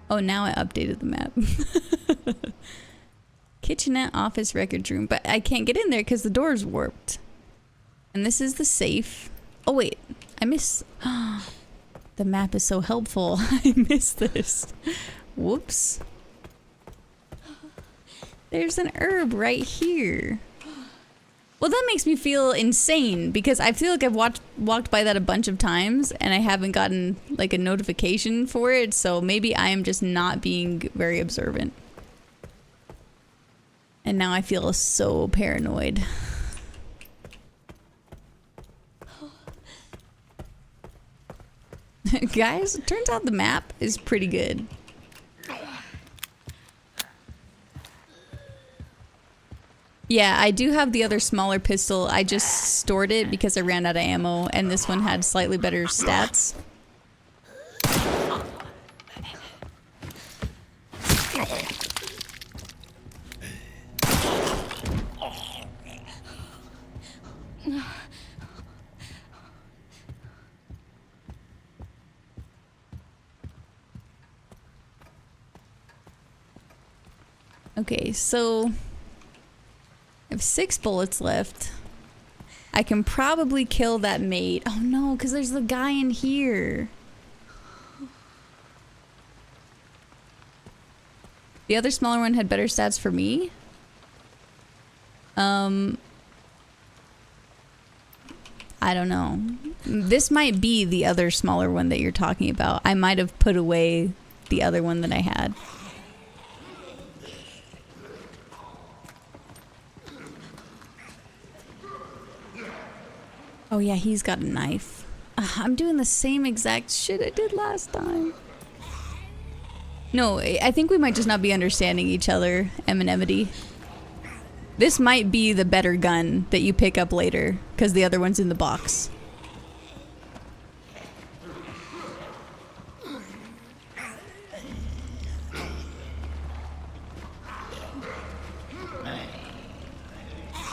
Oh, now I updated the map. Kitchenette, office, records room. But I can't get in there because the door's warped. And this is the safe. Oh, wait. I missed... The map is so helpful. I missed this. Whoops. There's an herb right here. Well, that makes me feel insane because I feel like I've walked by that a bunch of times and I haven't gotten like a notification for it. So maybe I am just not being very observant. And now I feel so paranoid. Guys, it turns out the map is pretty good. Yeah, I do have the other smaller pistol. I just stored it because I ran out of ammo, and this one had slightly better stats. Okay, so I have 6 bullets left. I can probably kill that maid. Oh no, because there's the guy in here. The other smaller one had better stats for me. I don't know. This might be the other smaller one that you're talking about. I might have put away the other one that I had. Oh yeah, he's got a knife. I'm doing the same exact shit I did last time. No, I think we might just not be understanding each other, Eminemity. This might be the better gun that you pick up later, because the other one's in the box.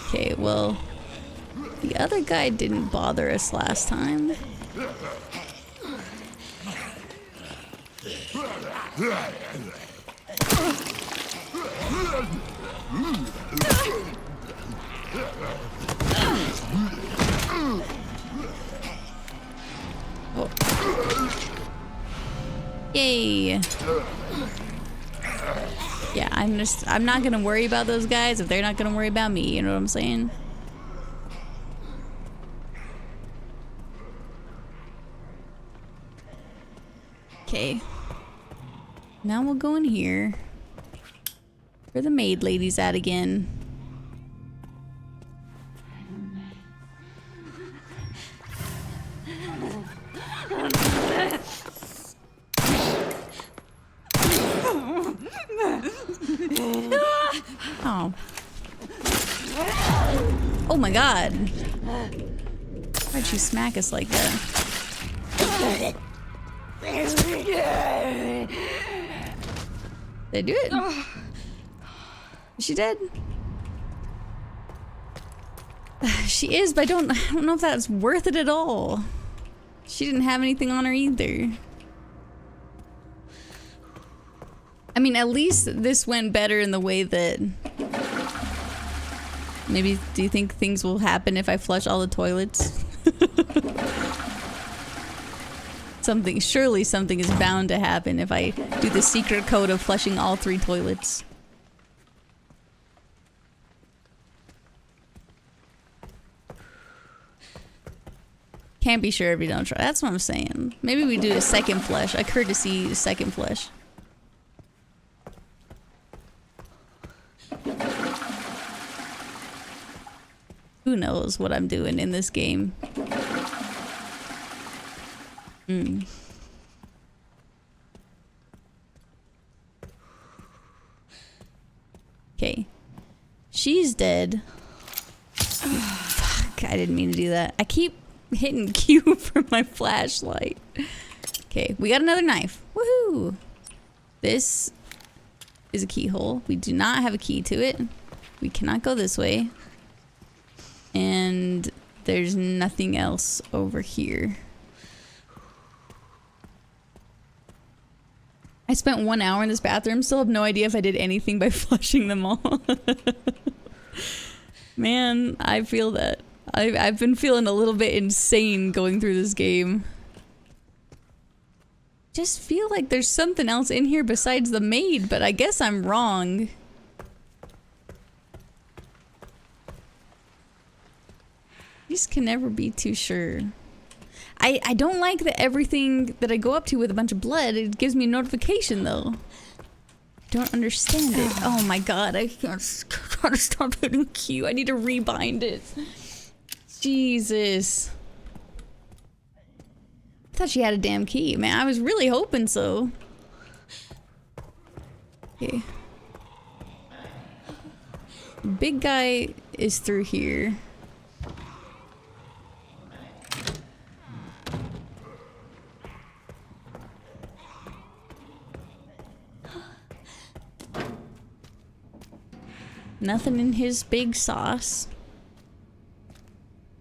Okay, well... The other guy didn't bother us last time. Oh. Yay! Yeah, I'm not gonna worry about those guys if they're not gonna worry about me, you know what I'm saying? Okay. Now we'll go in here. Where the maid lady's at again. Oh. Oh my god. Why'd she smack us like that? Did I do it? Is she dead? She is, but I don't know if that's worth it at all. She didn't have anything on her either. I mean, at least this went better in the way that... Maybe, do you think things will happen if I flush all the toilets? Surely something is bound to happen if I do the secret code of flushing all 3 toilets. Can't be sure if you don't try. That's what I'm saying. Maybe we do a second flush, a courtesy second flush. Who knows what I'm doing in this game? Okay. She's dead. Fuck, I didn't mean to do that. I keep hitting Q for my flashlight. Okay, we got another knife. Woohoo! This is a keyhole. We do not have a key to it. We cannot go this way. And there's nothing else over here. I spent 1 hour in this bathroom. Still have no idea if I did anything by flushing them all. Man, I feel that. I've been feeling a little bit insane going through this game. Just feel like there's something else in here besides the maid, but I guess I'm wrong. Just can never be too sure. I don't like that everything that I go up to with a bunch of blood, it gives me a notification though. Don't understand it. Oh my god, I gotta stop hitting Q. I need to rebind it. Jesus. I thought she had a damn key. Man, I was really hoping so. Okay. Big guy is through here. Nothing in his big sauce.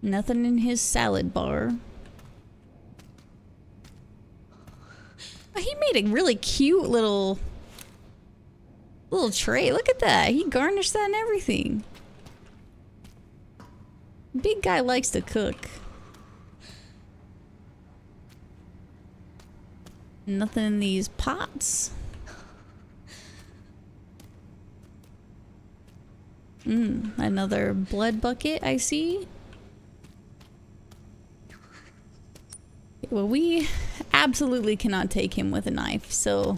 Nothing in his salad bar. Oh, he made a really cute little tray. Look at that. He garnished that and everything. Big guy likes to cook. Nothing in these pots. Another blood bucket, I see. Well, we absolutely cannot take him with a knife, so...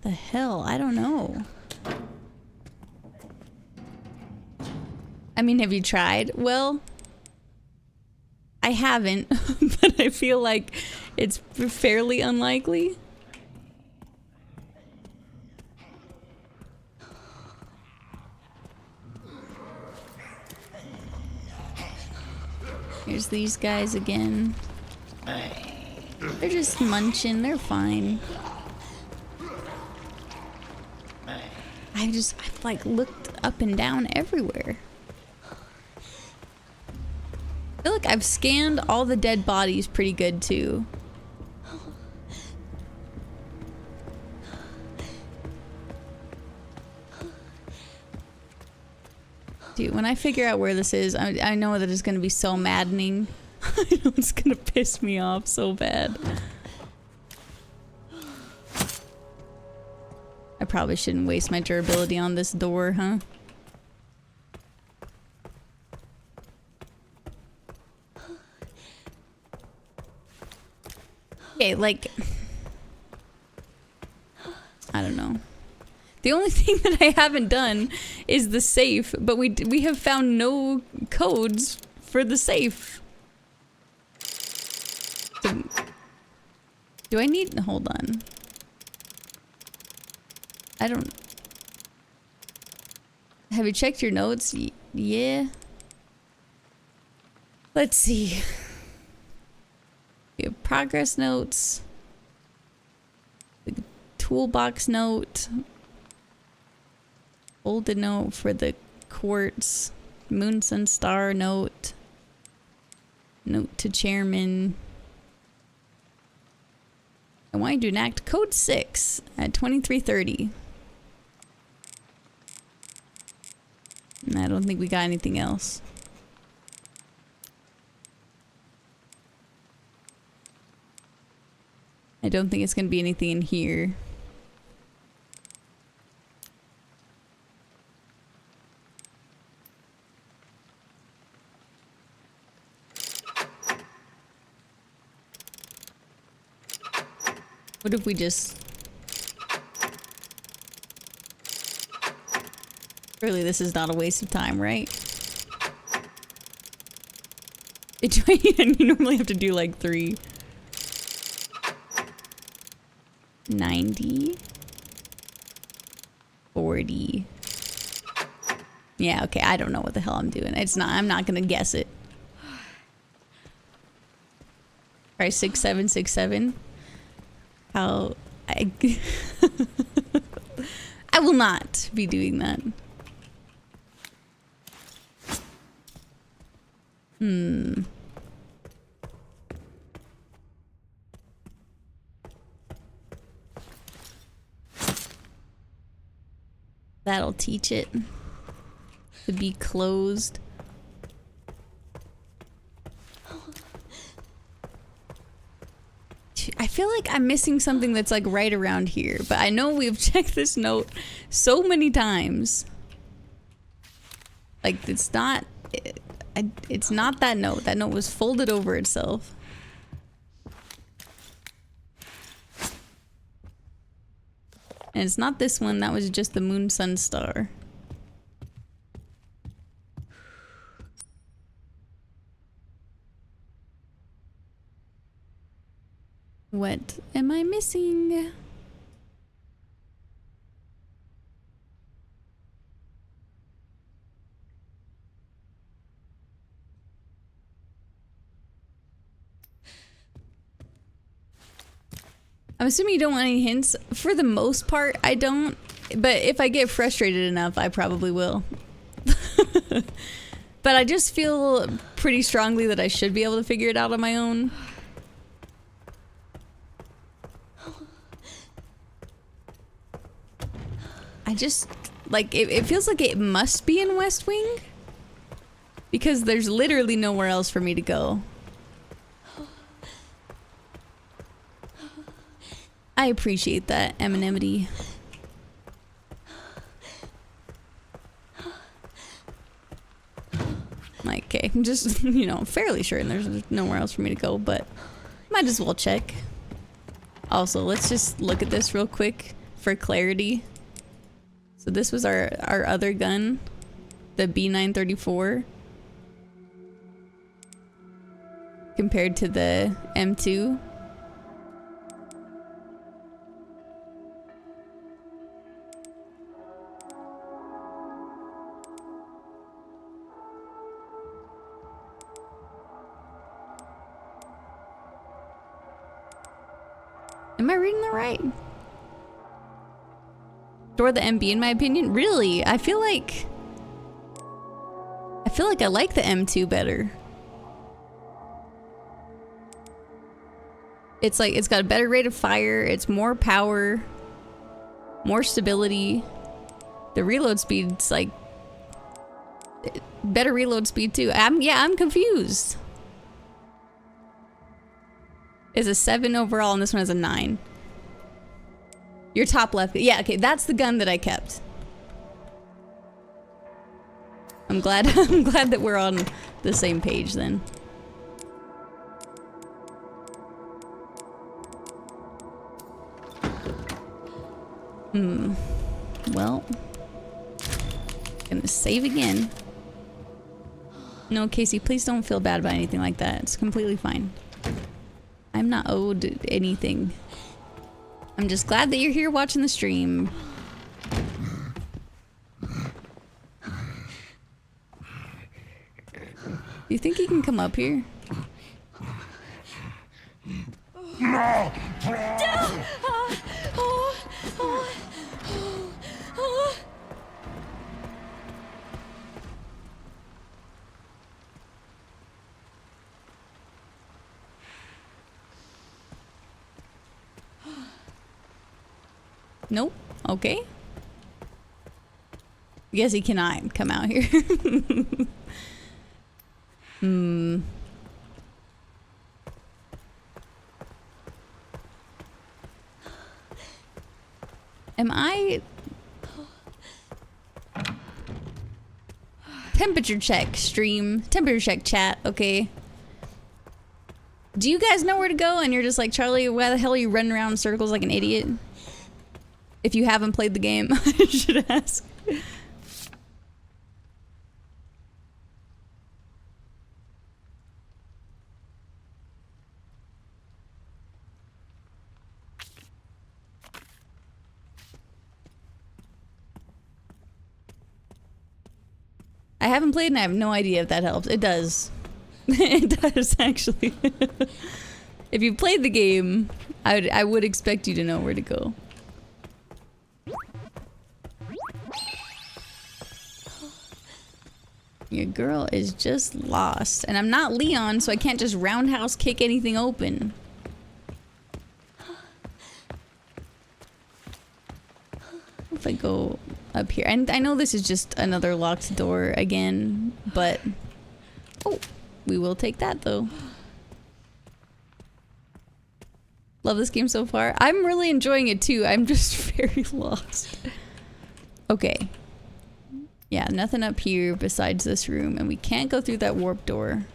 The hell? I don't know. I mean, have you tried? Well... I haven't, but I feel like it's fairly unlikely. Here's these guys again. They're just munching, they're fine. I've like looked up and down everywhere. I feel like I've scanned all the dead bodies pretty good too. Dude, when I figure out where this is, I know that it's gonna be so maddening. I know it's gonna piss me off so bad. I probably shouldn't waste my durability on this door, huh? Okay, like... I don't know. The only thing that I haven't done is the safe, but we have found no codes for the safe. So, do I need... Hold on. I don't... Have you checked your notes? Yeah. Let's see. We have progress notes. The toolbox note. Folded note for the quartz. Moon Sun Star note. Note to chairman. I want you to enact code 6 at 23:30. And I don't think we got anything else. I don't think it's going to be anything in here. What if we just... Surely this is not a waste of time, right? You normally have to do like 3. 90. 40. Yeah, okay, I don't know what the hell I'm doing. I'm not gonna guess it. Try 6767. How I I will not be doing that. That'll teach it to be closed. I feel like I'm missing something that's like right around here, but I know we've checked this note so many times. Like it's not that note. That note was folded over itself. And it's not this one, that was just the moon sun star. What am I missing? I'm assuming you don't want any hints. For the most part, I don't. But if I get frustrated enough, I probably will. But I just feel pretty strongly that I should be able to figure it out on my own. I just, like, it feels like it must be in West Wing. Because there's literally nowhere else for me to go. I appreciate that, Eminimity. Like, okay, I'm just, you know, fairly sure and there's nowhere else for me to go, but might as well check. Also, let's just look at this real quick for clarity. So this was our other gun, the B934, compared to the M2. Am I reading that right? Store the MB in my opinion? Really? I feel like I like the M2 better. It's like, it's got a better rate of fire, it's more power, more stability. The reload speed's like better reload speed too. I'm confused. Is a 7 overall and this one has a 9. Your top left. Yeah, okay, that's the gun that I kept. I'm glad that we're on the same page then. Well, gonna save again. No, Casey, please don't feel bad about anything like that. It's completely fine. I'm not owed anything. I'm just glad that you're here watching the stream. Do you think he can come up here? Nope. Okay. Guess he cannot come out here. Am I... Temperature check, stream. Temperature check, chat. Okay. Do you guys know where to go? And you're just like, Charlie, why the hell are you running around in circles like an idiot? If you haven't played the game, I should ask. haven't played and I have no idea if that helps. It does. It does, actually. If you played the game, I would expect you to know where to go. Your girl is just lost. And I'm not Leon, so I can't just roundhouse kick anything open. If I go up here. And I know this is just another locked door again, but... Oh, we will take that though. Love this game so far. I'm really enjoying it too. I'm just very lost. Okay. Yeah, nothing up here besides this room, and we can't go through that warp door.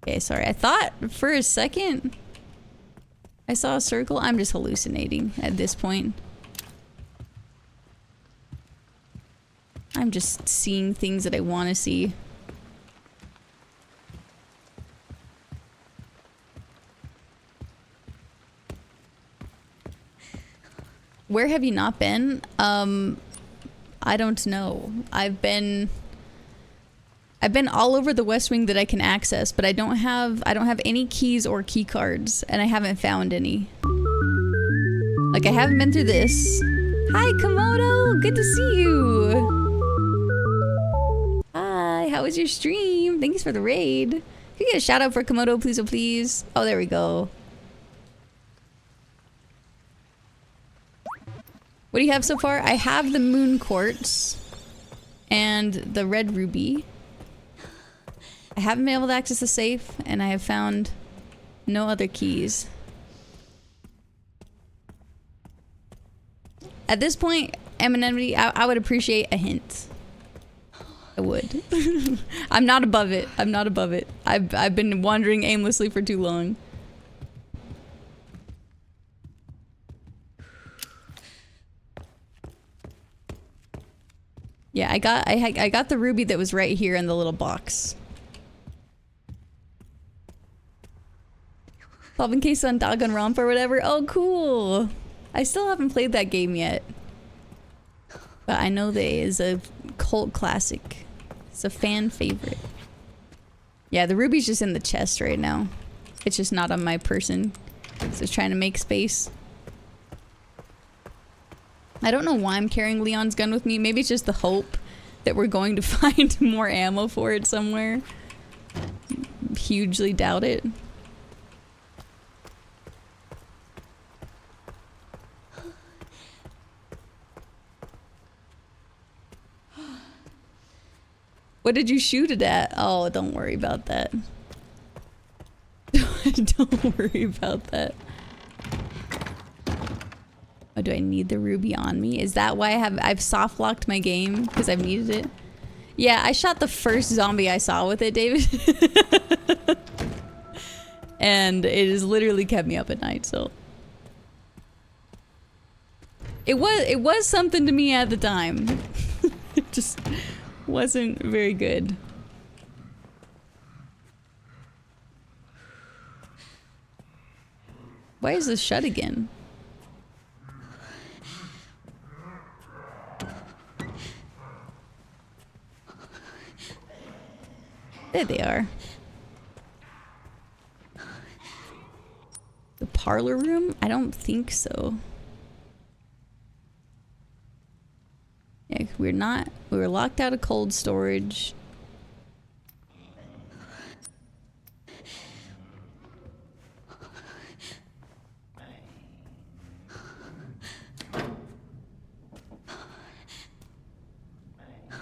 Okay, sorry. I thought for a second I saw a circle. I'm just hallucinating at this point. I'm just seeing things that I want to see. Where have you not been? I don't know. I've been all over the West Wing that I can access, but I don't have any keys or key cards, and I haven't found any. Like, I haven't been through this. Hi, Komodo! Good to see you! Hi, how was your stream? Thanks for the raid. Can you get a shout out for Komodo, please, oh please? Oh, there we go. What do you have so far? I have the moon quartz and the red ruby. I haven't been able to access the safe, and I have found no other keys. At this point, Anonymity, I would appreciate a hint. I would. I'm not above it. I'm not above it. I've been wandering aimlessly for too long. Yeah, I got the ruby that was right here in the little box. Solving case on Danganronpa or whatever. Oh, cool. I still haven't played that game yet. But I know that it is a cult classic. It's a fan favorite. Yeah, the ruby's just in the chest right now. It's just not on my person. It's just trying to make space. I don't know why I'm carrying Leon's gun with me. Maybe it's just the hope that we're going to find more ammo for it somewhere. Hugely doubt it. What did you shoot it at? Oh, don't worry about that. Don't worry about that. Oh, do I need the ruby on me? Is that why I've soft locked my game? Because I've needed it? Yeah, I shot the first zombie I saw with it, David. And it has literally kept me up at night, so. It was something to me at the time. It just wasn't very good. Why is this shut again? There they are. The parlor room? I don't think so. Yeah, we were locked out of cold storage.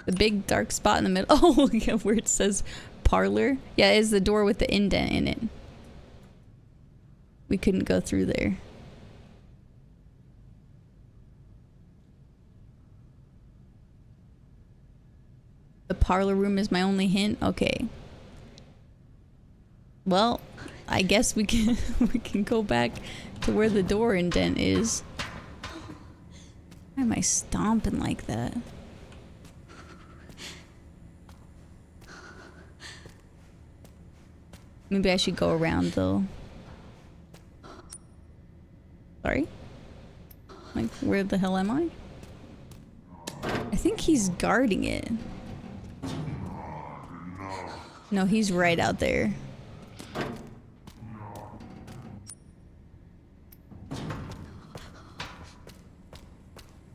The big dark spot in the middle. Oh, yeah, where it says parlor. Yeah, it is the door with the indent in it. We couldn't go through there. The parlor room is my only hint. Okay. Well, I guess we can we can go back to where the door indent is. Why am I stomping like that? Maybe I should go around though. Sorry? Like, where the hell am I? I think he's guarding it. No, he's right out there.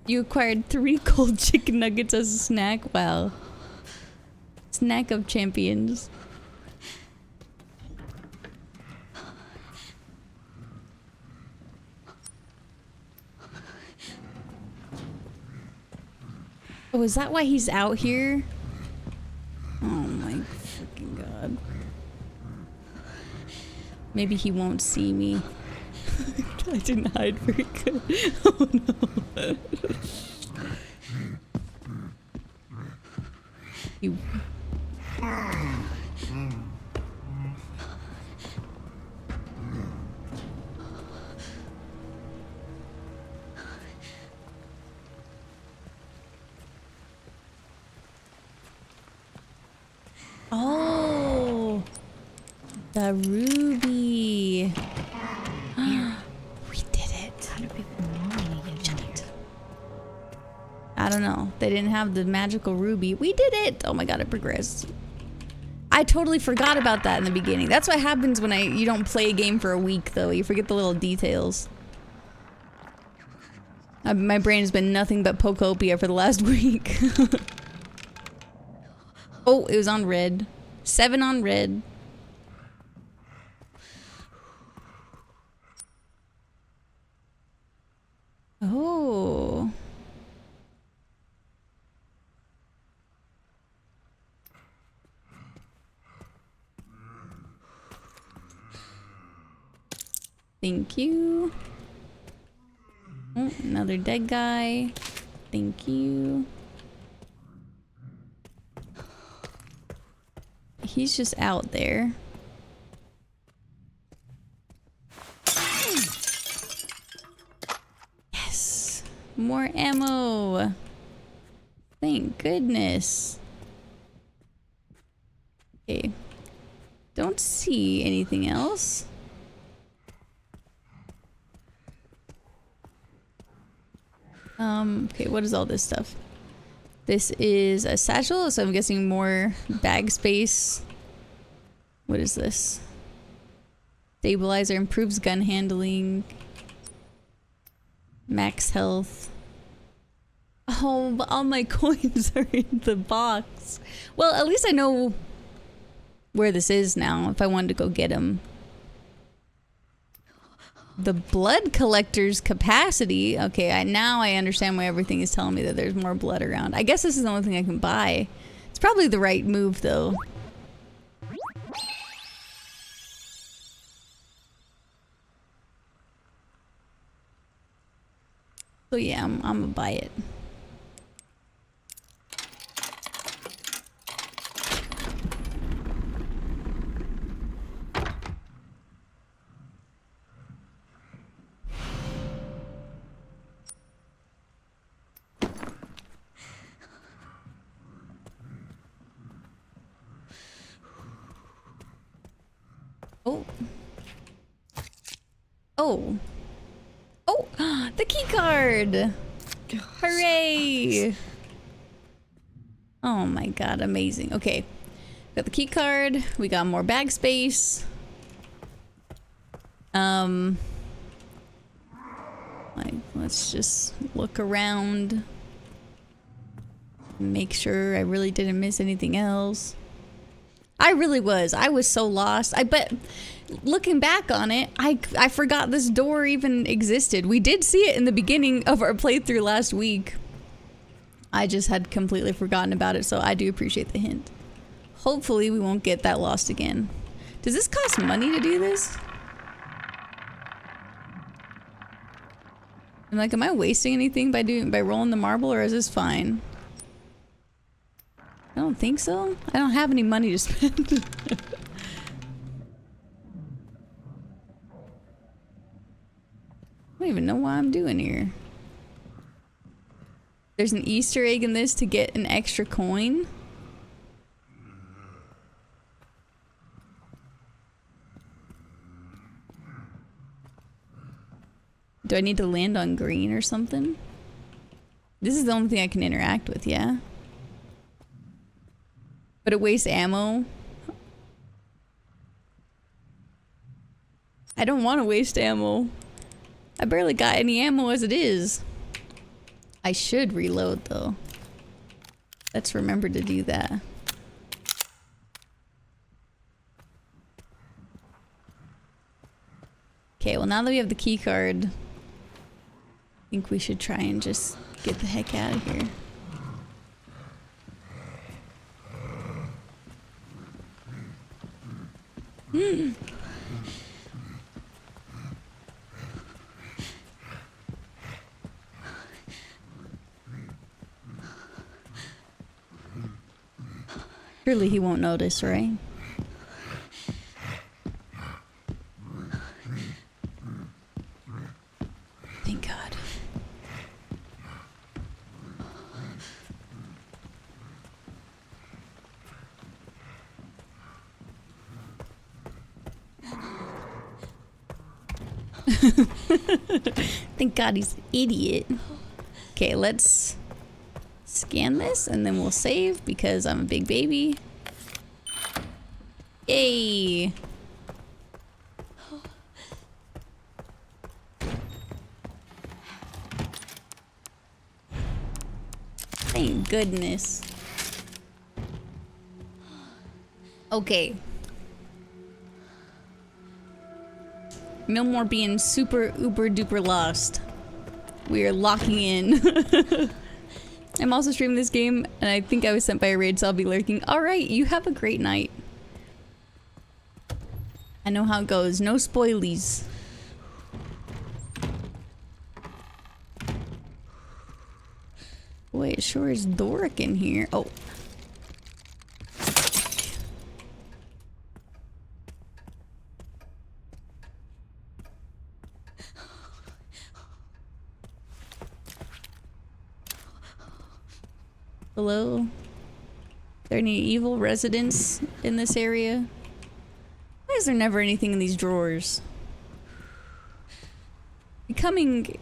You acquired 3 cold chicken nuggets as a snack. Wow. Snack of champions. Oh, is that why he's out here? Oh my freaking god. Maybe he won't see me. I didn't hide very good. Oh no. You. Oh, the ruby. We did it. How do people know we get it? I don't know. They didn't have the magical ruby. We did it. Oh my god, it progressed. I totally forgot about that in the beginning. That's what happens when you don't play a game for a week, though. You forget the little details. My brain has been nothing but Pokopia for the last week. Oh, it was on red. 7 on red. Oh. Thank you. Oh, another dead guy. Thank you. He's just out there. Yes. More ammo. Thank goodness. Okay. Don't see anything else. Okay, what is all this stuff? This is a satchel, so I'm guessing more bag space. What is this? Stabilizer improves gun handling. Max health. Oh, but all my coins are in the box. Well, at least I know where this is now if I wanted to go get them. The blood collector's capacity. Okay, now I understand why everything is telling me that there's more blood around. I guess this is the only thing I can buy. It's probably the right move, though. So yeah, I'm gonna buy it. Oh. Oh. Oh, the key card. Hooray. Oh my god, amazing. Okay. Got the key card. We got more bag space. Like, let's just look around. Make sure I really didn't miss anything else. I really was. I was so lost. I bet looking back on it, I forgot this door even existed. We did see it in the beginning of our playthrough last week. I just had completely forgotten about it, so I do appreciate the hint. Hopefully we won't get that lost again. Does this cost money to do this? I'm like, am I wasting anything by rolling the marble, or is this fine? I don't think so. I don't have any money to spend. I don't even know what I'm doing here. There's an Easter egg in this to get an extra coin. Do I need to land on green or something? This is the only thing I can interact with, yeah? But it wastes ammo. I don't want to waste ammo. I barely got any ammo as it is. I should reload though. Let's remember to do that. Okay, well now that we have the key card, I think we should try and just get the heck out of here. Surely he won't notice, right? Thank God. Thank God he's an idiot. Okay, let's scan this and then we'll save because I'm a big baby. Yay! Thank goodness. Okay. No more being super uber duper lost. We are locking in. I'm also streaming this game, and I think I was sent by a raid, so I'll be lurking. Alright, you have a great night. I know how it goes. No spoilies. Boy, it sure is dark in here. Oh. Hello? Are there any evil residents in this area? Why is there never anything in these drawers? Becoming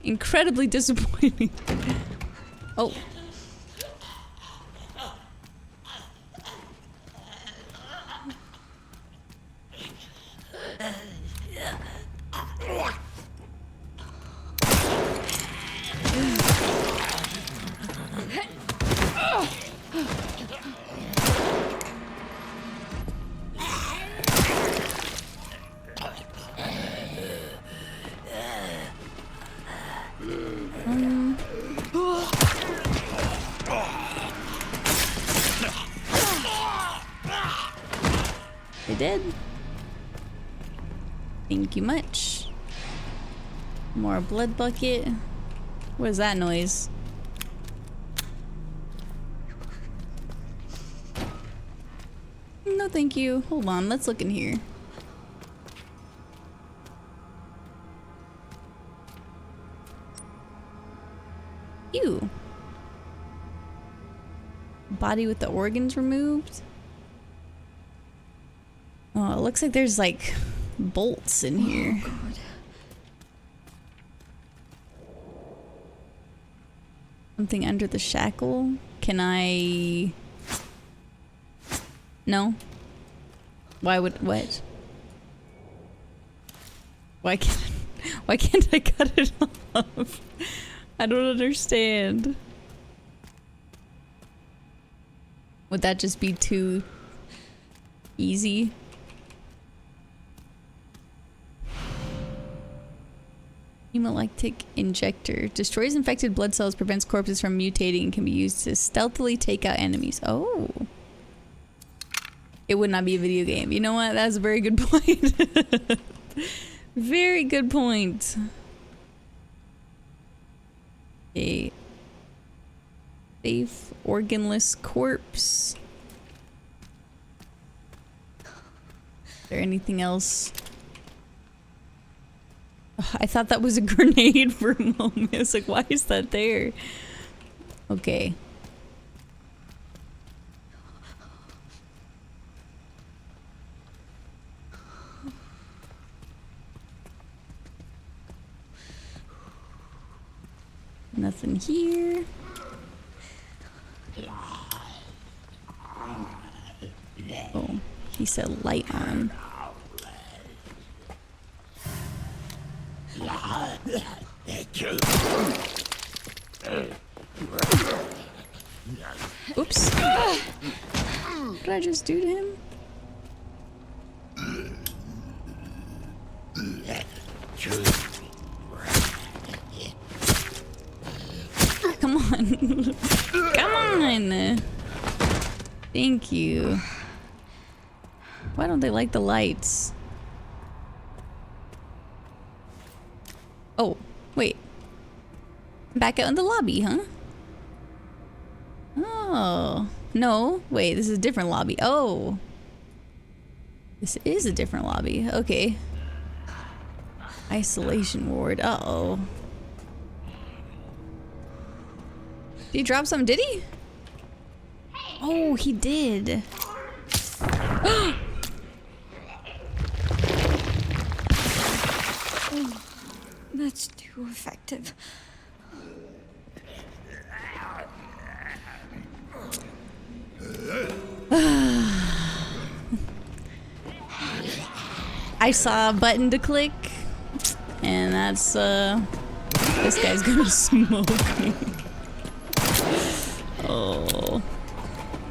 incredibly disappointing. Oh. They did. Thank you much. More blood bucket. What is that noise? No, thank you. Hold on, let's look in here. Ew. Body with the organs removed. Oh, it looks like there's like bolts in here. Oh, God. Something under the shackle? Can I... No? Why would... what? Why can't I cut it off? I don't understand. Would that just be too easy? Hemolytic injector. Destroys infected blood cells, prevents corpses from mutating, and can be used to stealthily take out enemies. Oh. It would not be a video game. You know what? That's a very good point. Very good point. A safe, organless corpse. Is there anything else? I thought that was a grenade for a moment. I was like, why is that there? Okay. Nothing here. Oh, he said light on. Oops. What did I just do to him? Come on. Come on. Thank you. Why don't they like the lights? Oh, wait. Back out in the lobby, huh? Oh. No. Wait, this is a different lobby. Oh. This is a different lobby. Okay. Isolation ward. Uh-oh. Did he drop something? Did he? Oh, he did. That's too effective. I saw a button to click, and that's, this guy's gonna smoke me. Oh.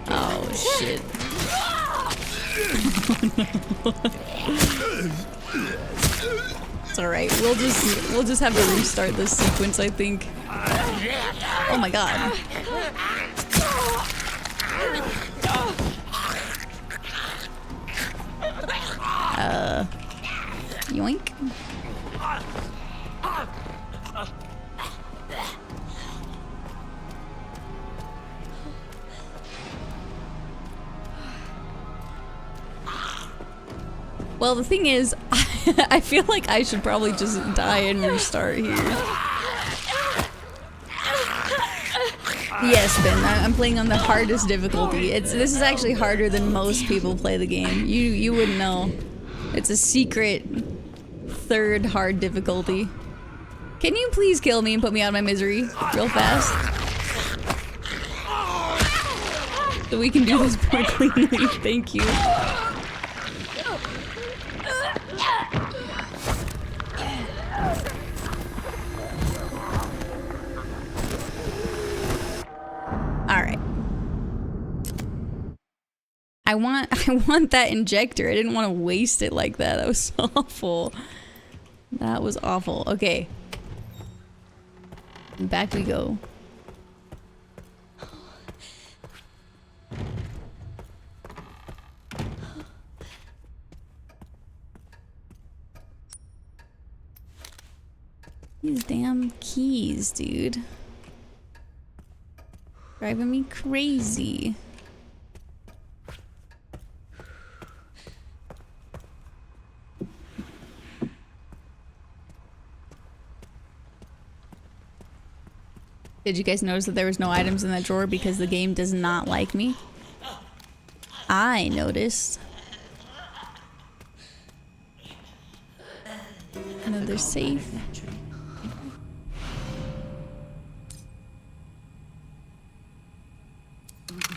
Oh, shit. It's alright, we'll just have to restart this sequence, I think. Oh my god. Yoink. Well, the thing is, I feel like I should probably just die and restart here. Yes, Ben, I'm playing on the hardest difficulty. This is actually harder than most people play the game. You wouldn't know. It's a secret third hard difficulty. Can you please kill me and put me out of my misery real fast? So we can do this more cleanly. Thank you. Alright. I want that injector. I didn't want to waste it like that. That was awful. That was awful. Okay. Back we go. These damn keys, dude. Driving me crazy. Did you guys notice that there was no items in that drawer because the game does not like me? I noticed. Another safe.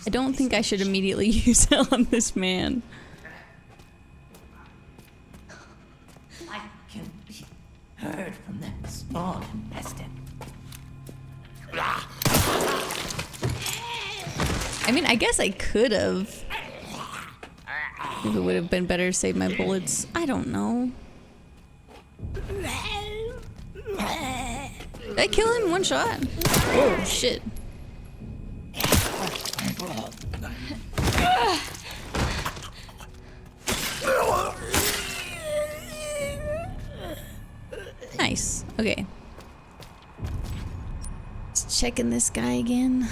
I don't think I should immediately use it on this man. I can be heard from that small intestine. I mean, I guess I could have. If it would have been better to save my bullets. I don't know. Did I kill him in one shot? Oh, shit. Nice. Okay. Just checking this guy again.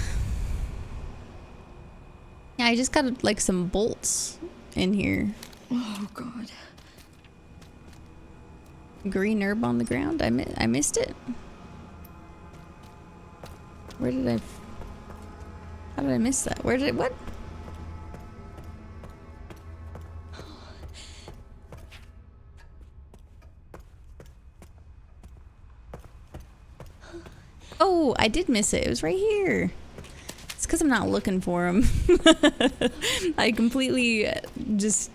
Yeah, I just got like some bolts in here. Oh god. Green herb on the ground. I missed it. Where did I? How did I miss that? Where did it? What? Oh, I did miss it. It was right here. It's because I'm not looking for them. I completely just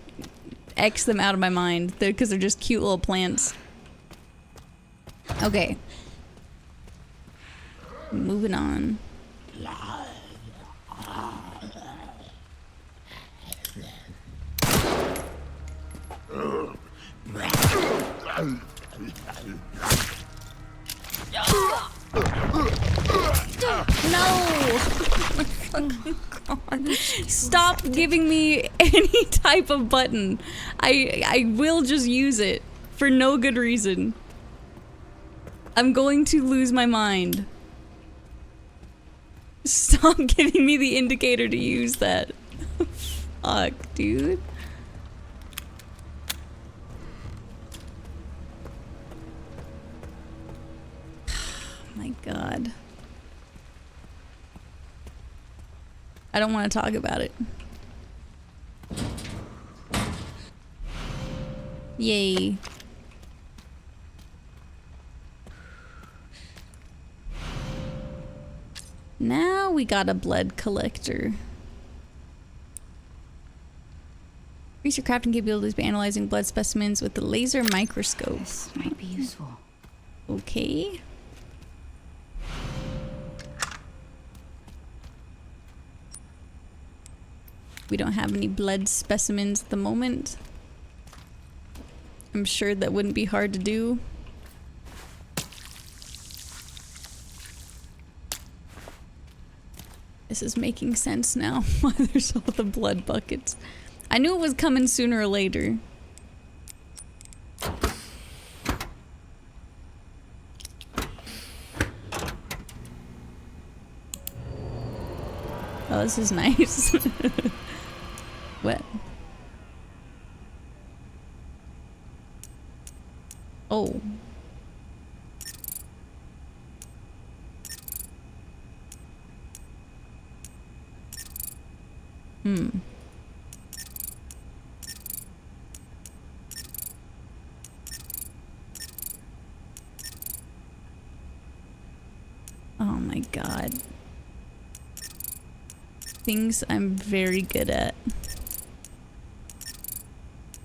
X them out of my mind because they're just cute little plants. Okay. Moving on. No! God. Stop giving me any type of button. I will just use it for no good reason. I'm going to lose my mind. Stop giving me the indicator to use that. Fuck, dude. My God. I don't want to talk about it. Yay. Now we got a blood collector. Increase your crafting capabilities by analyzing blood specimens with the laser microscope. This might be useful. Okay. We don't have any blood specimens at the moment. I'm sure that wouldn't be hard to do. This is making sense now. Why there's all the blood buckets. I knew it was coming sooner or later. Oh, this is nice. What? Oh. Hmm. Oh my God. Things I'm very good at.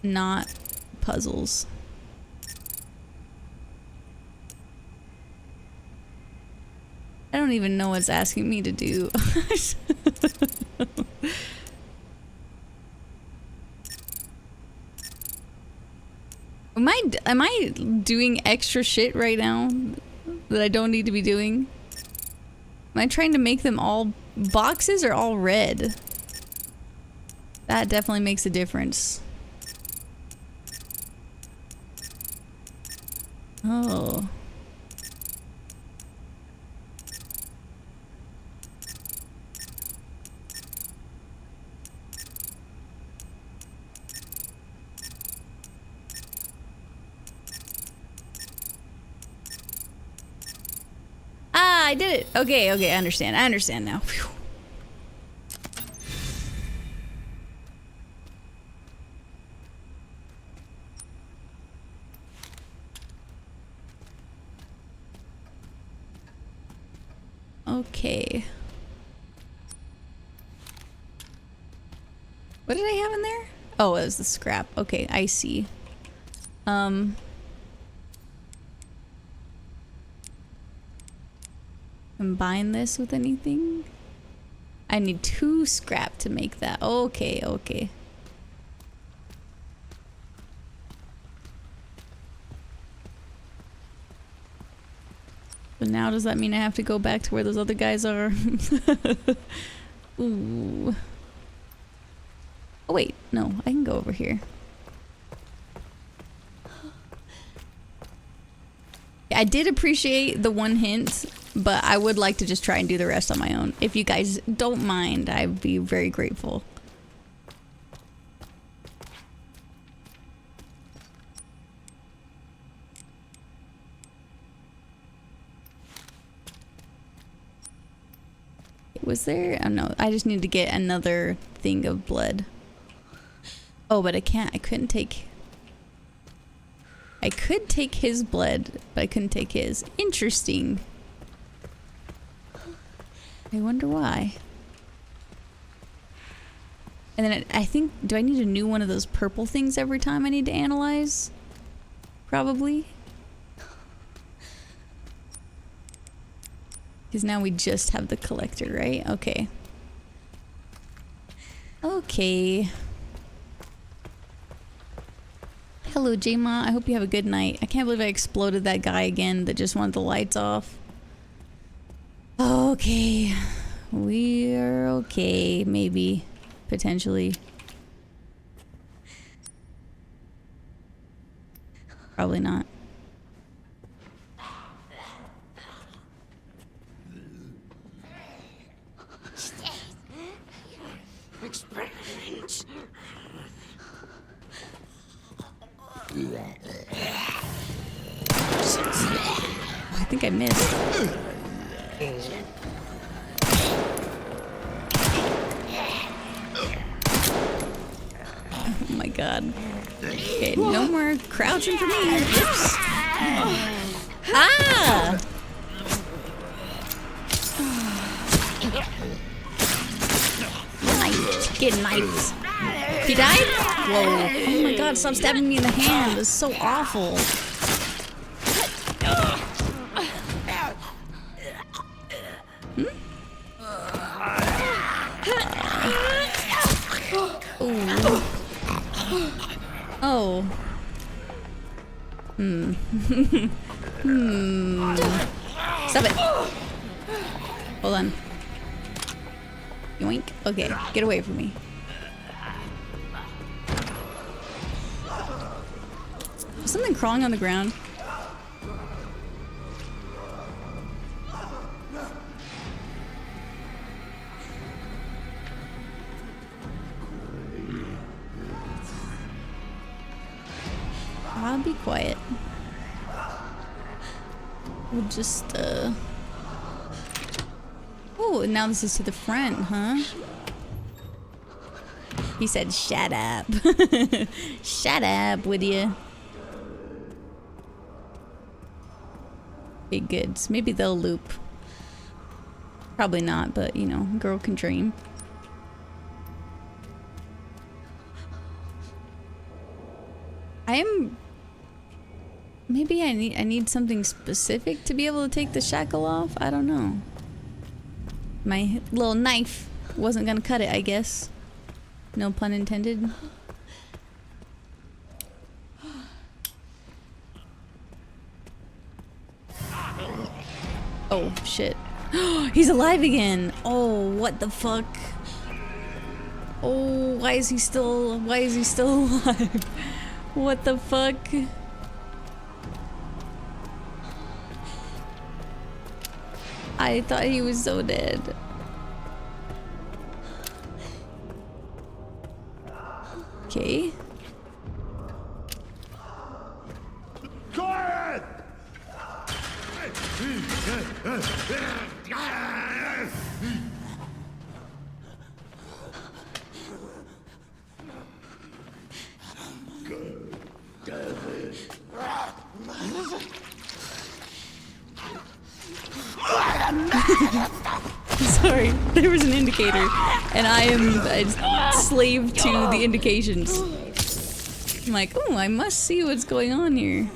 Not puzzles. I don't even know what it's asking me to do. Am I doing extra shit right now that I don't need to be doing? Am I trying to make them all boxes or all red? That definitely makes a difference. Oh. Ah, I did it. Okay, okay, I understand. I understand now. Phew. Okay. What did I have in there? Oh, it was the scrap. Okay, I see. Combine this with anything? I need 2 scrap to make that. Okay, okay. But now does that mean I have to go back to where those other guys are? Ooh. Oh wait, no, I can go over here. I did appreciate the one hint, but I would like to just try and do the rest on my own. If you guys don't mind, I'd be very grateful. Was there? Oh no, I just need to get another thing of blood. Oh, but I can't. I couldn't take... I could take his blood, but I couldn't take his. Interesting. I wonder why. And then I think, do I need a new one of those purple things every time I need to analyze? Probably. Because now we just have the collector, right? Okay. Okay. Hello, J-Ma. I hope you have a good night. I can't believe I exploded that guy again that just wanted the lights off. Okay. We're okay, maybe. Potentially. Probably not. I think I missed. Oh my god. Okay, no more crouching for me. Oops. Ah! Knifed. Get knifed. He died? Whoa. Oh my god, stop stabbing me in the hand. This is so awful. Oh. Stop it. Hold on. Yoink. Okay, get away from me. Is something crawling on the ground? I'll be quiet. We'll just, Oh, and now this is to the front, huh? He said, shut up. Shut up, would you? Okay, good. So maybe they'll loop. Probably not, but, you know, girl can dream. I am... Maybe I need something specific to be able to take the shackle off? I don't know. My little knife wasn't gonna cut it, I guess. No pun intended. Oh, shit. He's alive again! Oh, what the fuck? Oh, why is he still alive? What the fuck? I thought he was so dead. Okay. Quiet! Sorry, there was an indicator, and I am a slave to the indications. I'm like, oh, I must see what's going on here.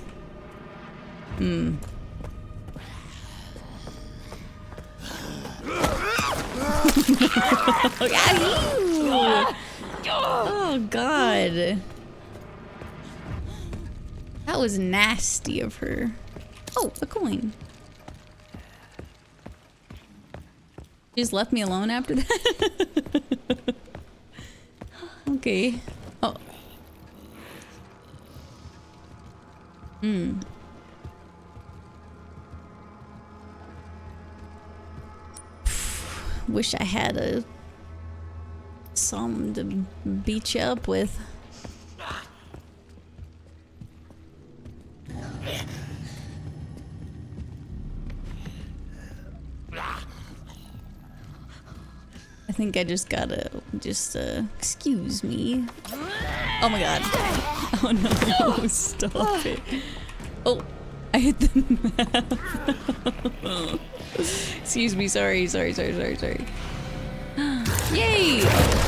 Oh, God. That was nasty of her. Oh, a coin. She just left me alone after that? Okay. Oh. Wish I had a something to beat you up with. I think I just gotta, excuse me. Oh my god. Oh no, stop it. Oh, I hit the map. Excuse me, sorry. Yay!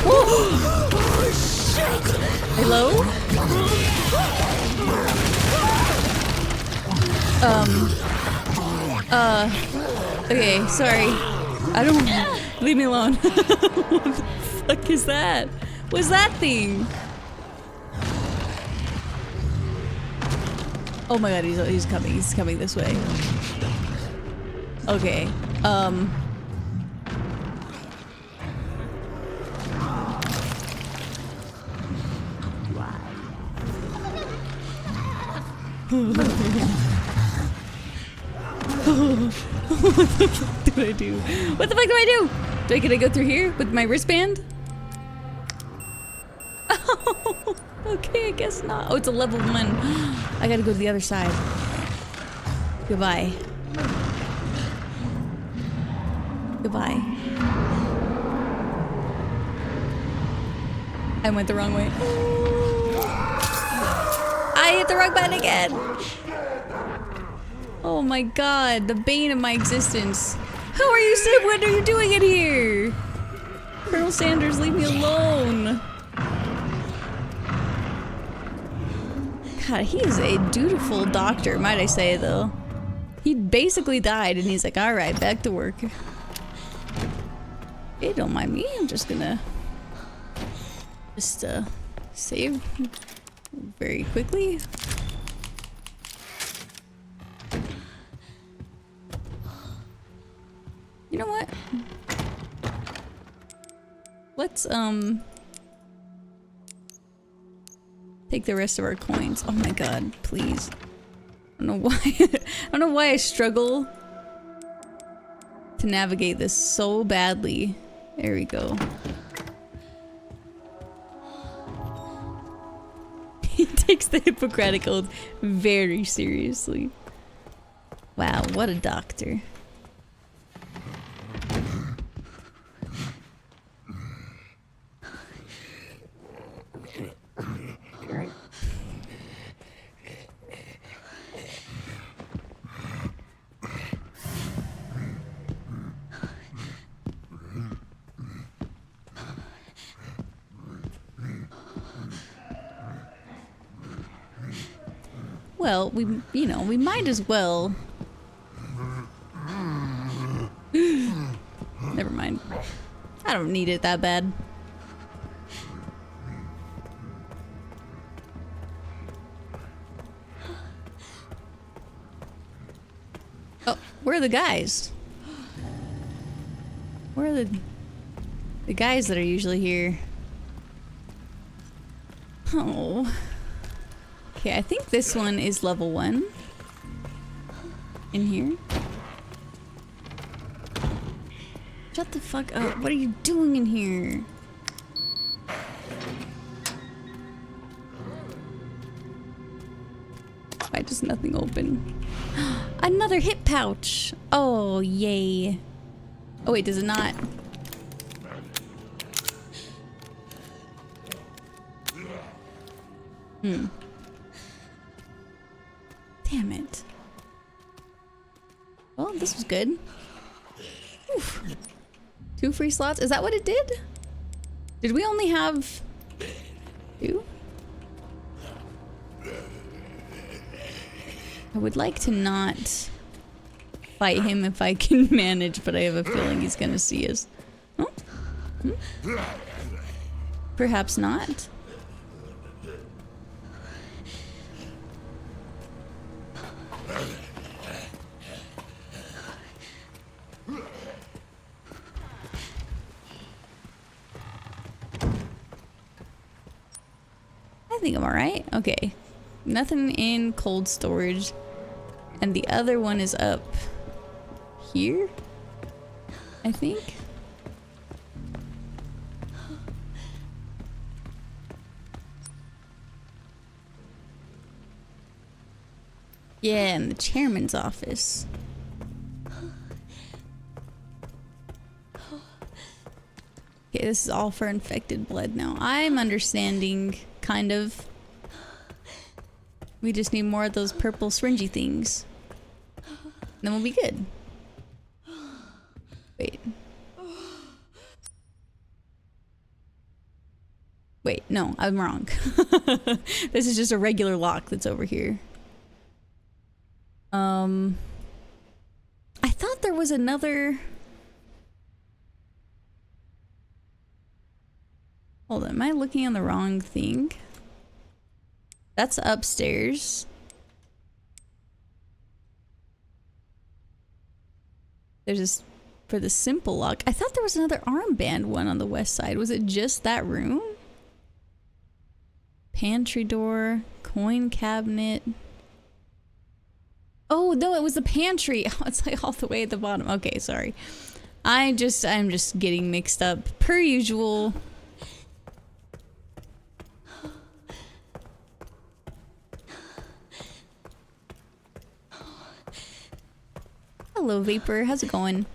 Oh, shit! Hello? Okay, sorry. I don't... Leave me alone. What the fuck is that? What's that thing? Oh my god, he's coming. He's coming this way. Okay, What the fuck do I do? What the fuck do I do? Do I get to go through here with my wristband? Oh, okay, I guess not. Oh, it's a level 1. I gotta go to the other side. Goodbye. Goodbye. I went the wrong way. I hit the wrong button again. Oh my god, the bane of my existence. Who are you, Sid? What are you doing in here? Colonel Sanders, leave me alone. God, he is a dutiful doctor, might I say, though. He basically died, and he's like, alright, back to work. Hey, don't mind me. I'm just gonna... save very quickly. You know what? Let's, take the rest of our coins. Oh my god, please. I don't know why. I don't know why I struggle to navigate this so badly. There we go. He takes the Hippocratic Oath very seriously. Wow, what a doctor. Well, we might as well. Never mind. I don't need it that bad. Oh, where are the guys? Where are the guys that are usually here? Oh. Okay, I think this one is level 1. In here. Shut the fuck up. What are you doing in here? Why does nothing open? Another hip pouch! Oh, yay. Oh wait, does it not? Damn it. Well, this was good. Oof. 2 free slots? Is that what it did? Did we only have 2? I would like to not fight him if I can manage, but I have a feeling he's gonna see us. Oh? Perhaps not. I think I'm alright. Okay. Nothing in cold storage. And the other one is up here, I think. Yeah, in the chairman's office. Okay, this is all for infected blood now. I'm understanding, kind of. We just need more of those purple syringy things. Then we'll be good. Wait. Wait, no, I'm wrong. This is just a regular lock that's over here. I thought there was another... Hold on, am I looking on the wrong thing? That's upstairs. There's this for the simple lock. I thought there was another armband one on the west side. Was it just that room? Pantry door, coin cabinet. Oh no, it was the pantry. Oh, it's like all the way at the bottom. Okay, sorry. I'm just getting mixed up per usual. Hello, Vapor. How's it going?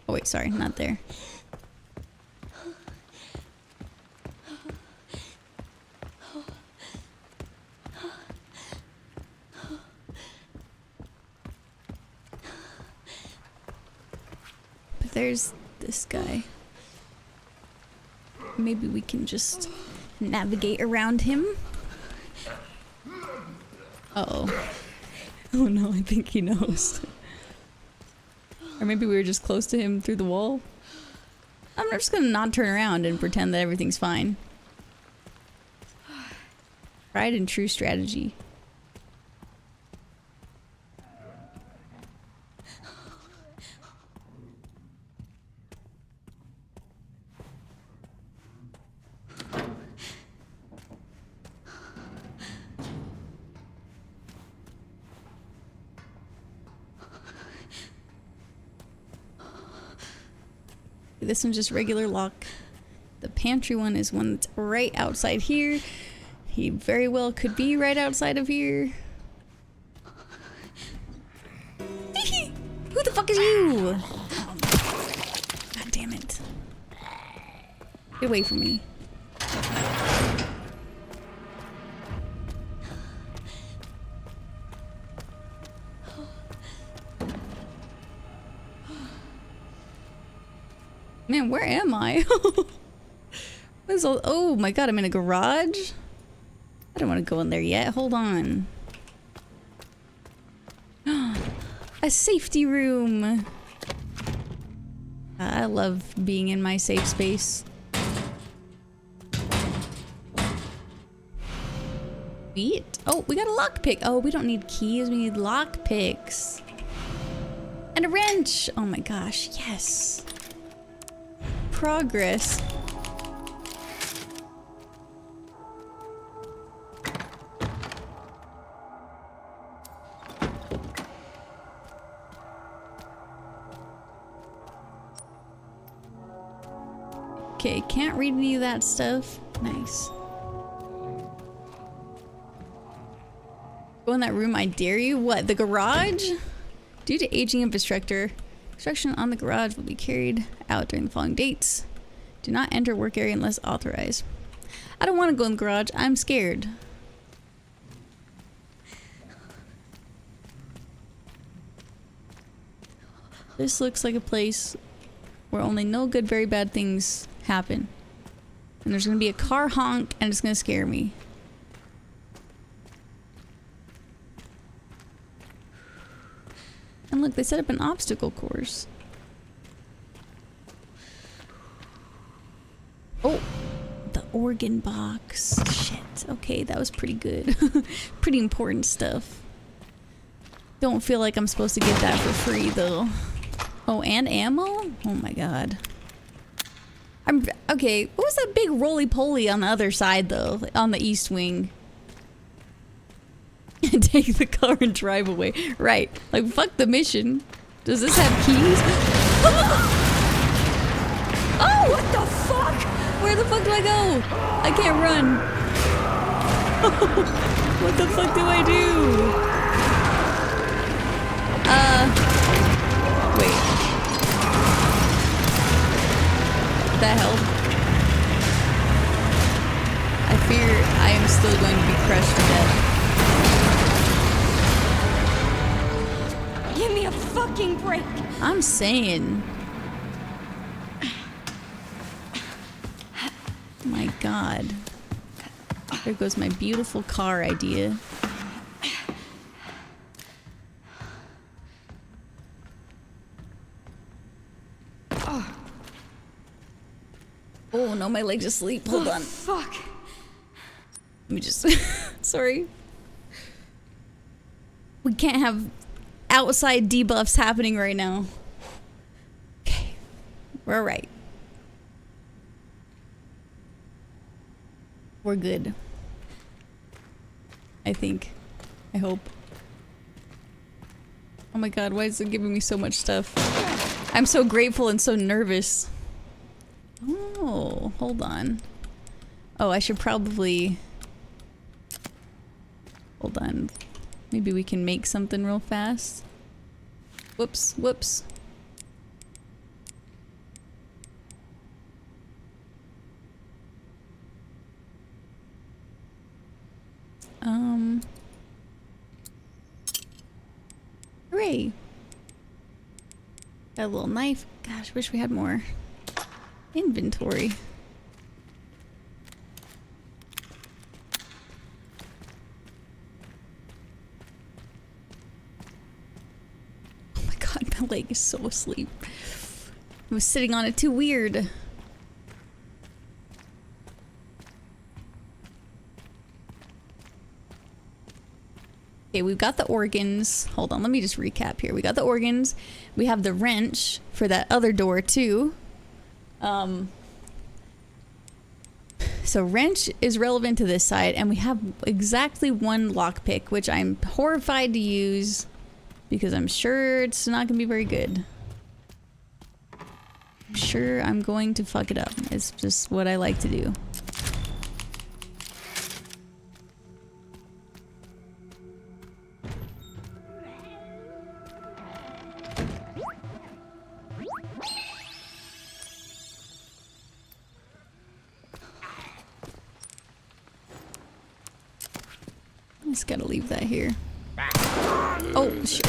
Oh wait, sorry, not there. But there's this guy. Maybe we can just navigate around him. Uh-oh. Oh no, I think he knows. Or maybe we were just close to him through the wall. I'm just gonna not turn around and pretend that everything's fine. Tried and true strategy. This one's just regular lock. The pantry one is one that's right outside here. He very well could be right outside of here. Who the fuck is you? God damn it. Get away from me. Man, where am I? Oh my god, I'm in a garage? I don't want to go in there yet. Hold on. A safety room. I love being in my safe space. Sweet. Oh, we got a lockpick. Oh, we don't need keys. We need lockpicks. And a wrench. Oh my gosh, yes. Progress. Okay, can't read any of that stuff. Nice. Go in that room, I dare you. What, the garage? Due to aging infrastructure, construction on the garage will be carried out during the following dates. Do not enter work area unless authorized. I don't want to go in the garage. I'm scared. This looks like a place where only no good, very bad things happen. And there's going to be a car honk and it's going to scare me. And look, they set up an obstacle course. Oh, the organ box. Shit. Okay, that was pretty good. Pretty important stuff. Don't feel like I'm supposed to get that for free though. Oh, and ammo? Oh my god. Okay, what was that big roly-poly on the other side though? On the east wing. Take the car and drive away. Right. Like, fuck the mission. Does this have keys? Oh, what the fuck? Where the fuck do I go? I can't run. What the fuck do I do? Wait. Did that help? I fear I am still going to be crushed to death. Give me a fucking break! I'm saying. god. There goes my beautiful car idea. Oh no, my leg's asleep. Hold on. Fuck. Let me just... Sorry. We can't have outside debuffs happening right now. Okay. We're alright. We're good. I think. I hope. Oh my god, why is it giving me so much stuff? I'm so grateful and so nervous. Oh, hold on. Oh, I should probably... Hold on. Maybe we can make something real fast. Whoops, whoops. Hooray. Got a little knife. Gosh, wish we had more inventory. Oh my god, my leg is so asleep. I was sitting on it too weird. Okay, we've got the organs. Hold on, let me just recap here. We got the organs. We have the wrench for that other door too. So wrench is relevant to this side, and we have exactly one lockpick, which I'm horrified to use because I'm sure it's not gonna be very good. I'm sure I'm going to fuck it up. It's just what I like to do. Just gotta leave that here. Oh, shit.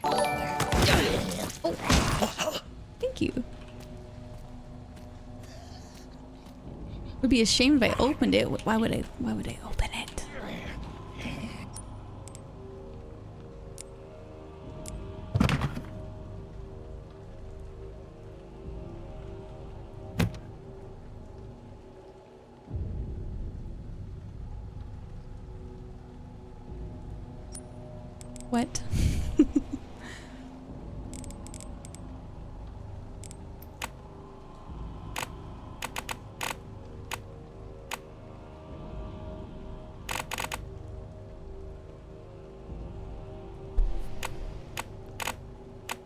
Oh. Thank you. Would be a shame if I opened it. Why would I open it? What?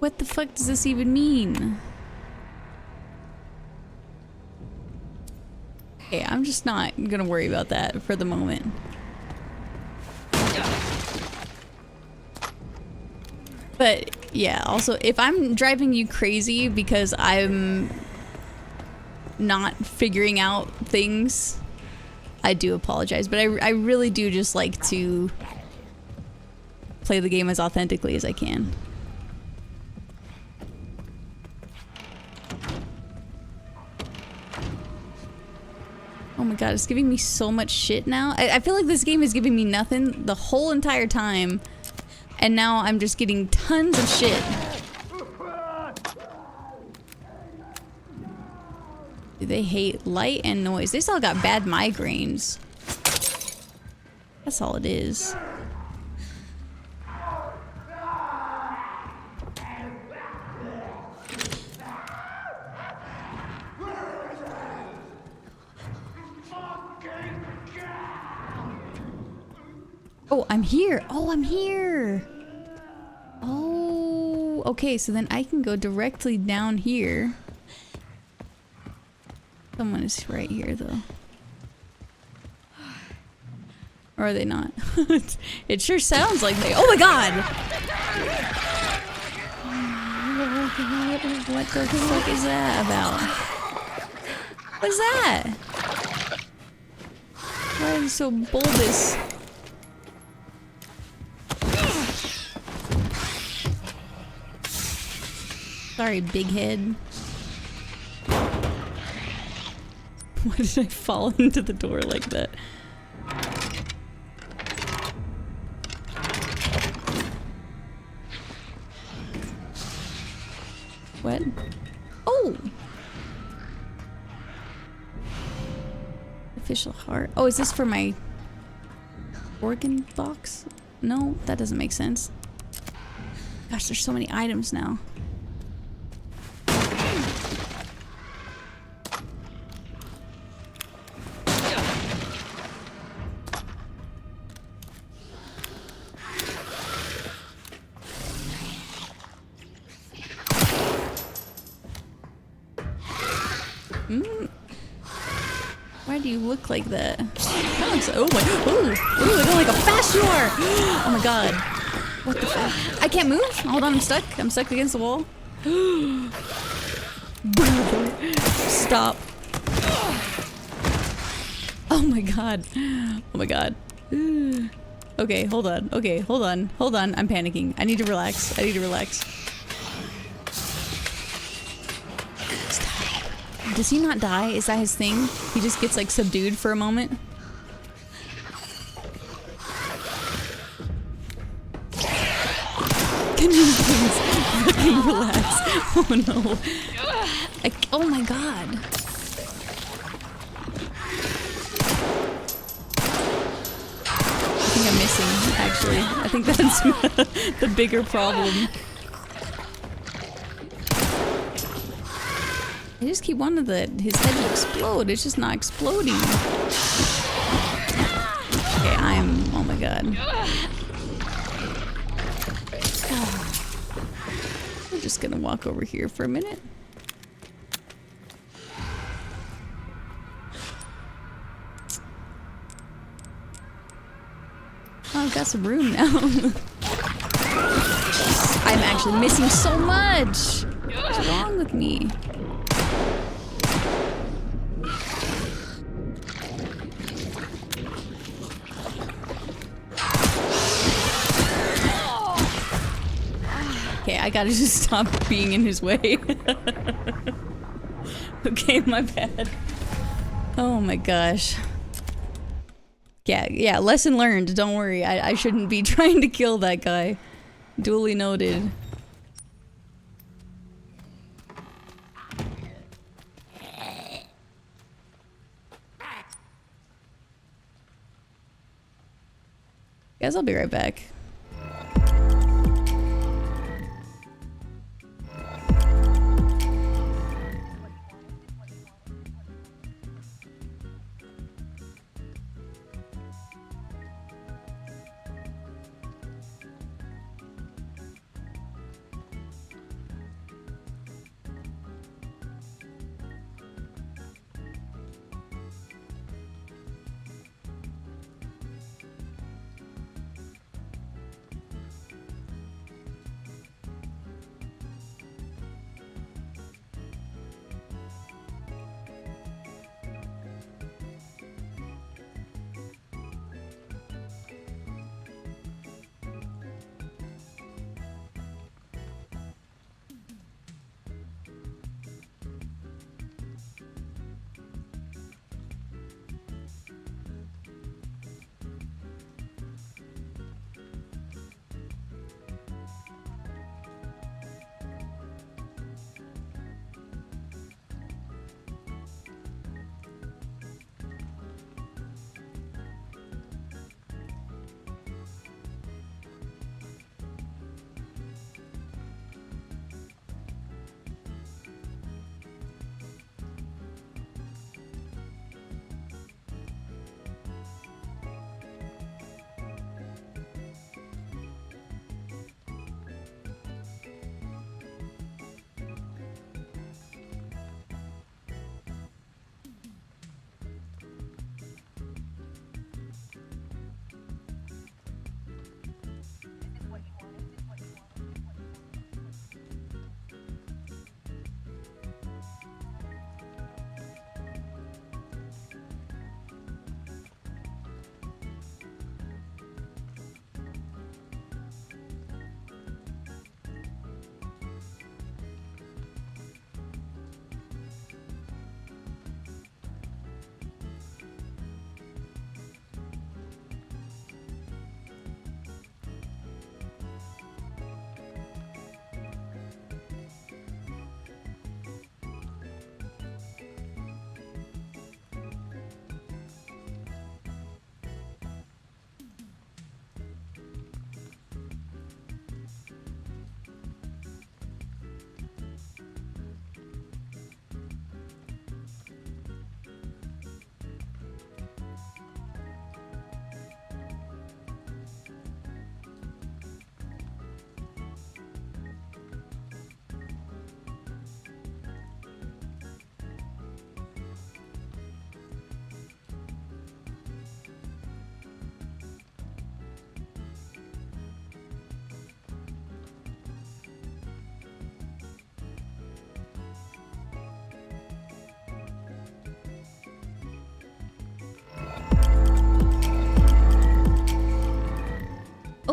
What the fuck does this even mean? Okay, I'm just not gonna worry about that for the moment. But yeah, also if I'm driving you crazy because I'm not figuring out things, I do apologize. But I really do just like to play the game as authentically as I can. Oh my god, it's giving me so much shit now. I feel like this game is giving me nothing the whole entire time. And now I'm just getting tons of shit. They hate light and noise. They still got bad migraines. That's all it is. Oh, I'm here. Oh, I'm here. Oh, okay. So then I can go directly down here. Someone is right here, though. Or are they not? It sure sounds like they... Oh my god! What the fuck is that about? What is that? Why are you so bulbous? Sorry, big head. Why did I fall into the door like that? What? Oh! Official heart. Oh, is this for my organ box? No, that doesn't make sense. Gosh, there's so many items now. Why do you look like that? That looks, oh my, ooh, look at like how fast you are! Oh my god. What the fuck? I can't move? Hold on, I'm stuck. I'm stuck against the wall. Stop. Oh my god. Oh my god. Okay, hold on. Okay, hold on. Hold on. I'm panicking. I need to relax. I need to relax. Does he not die? Is that his thing? He just gets like subdued for a moment? Can you please fucking relax? Oh no. Oh my god. I think I'm missing, actually. I think that's the bigger problem. I just keep wanting his head to explode. It's just not exploding. Okay, oh my god. We're just gonna walk over here for a minute. Oh, I've got some room now. I'm actually missing so much. What's wrong with me? Okay, I gotta just stop being in his way. Okay, my bad. Oh my gosh. Yeah, lesson learned. Don't worry. I shouldn't be trying to kill that guy. Duly noted. Guys, I'll be right back.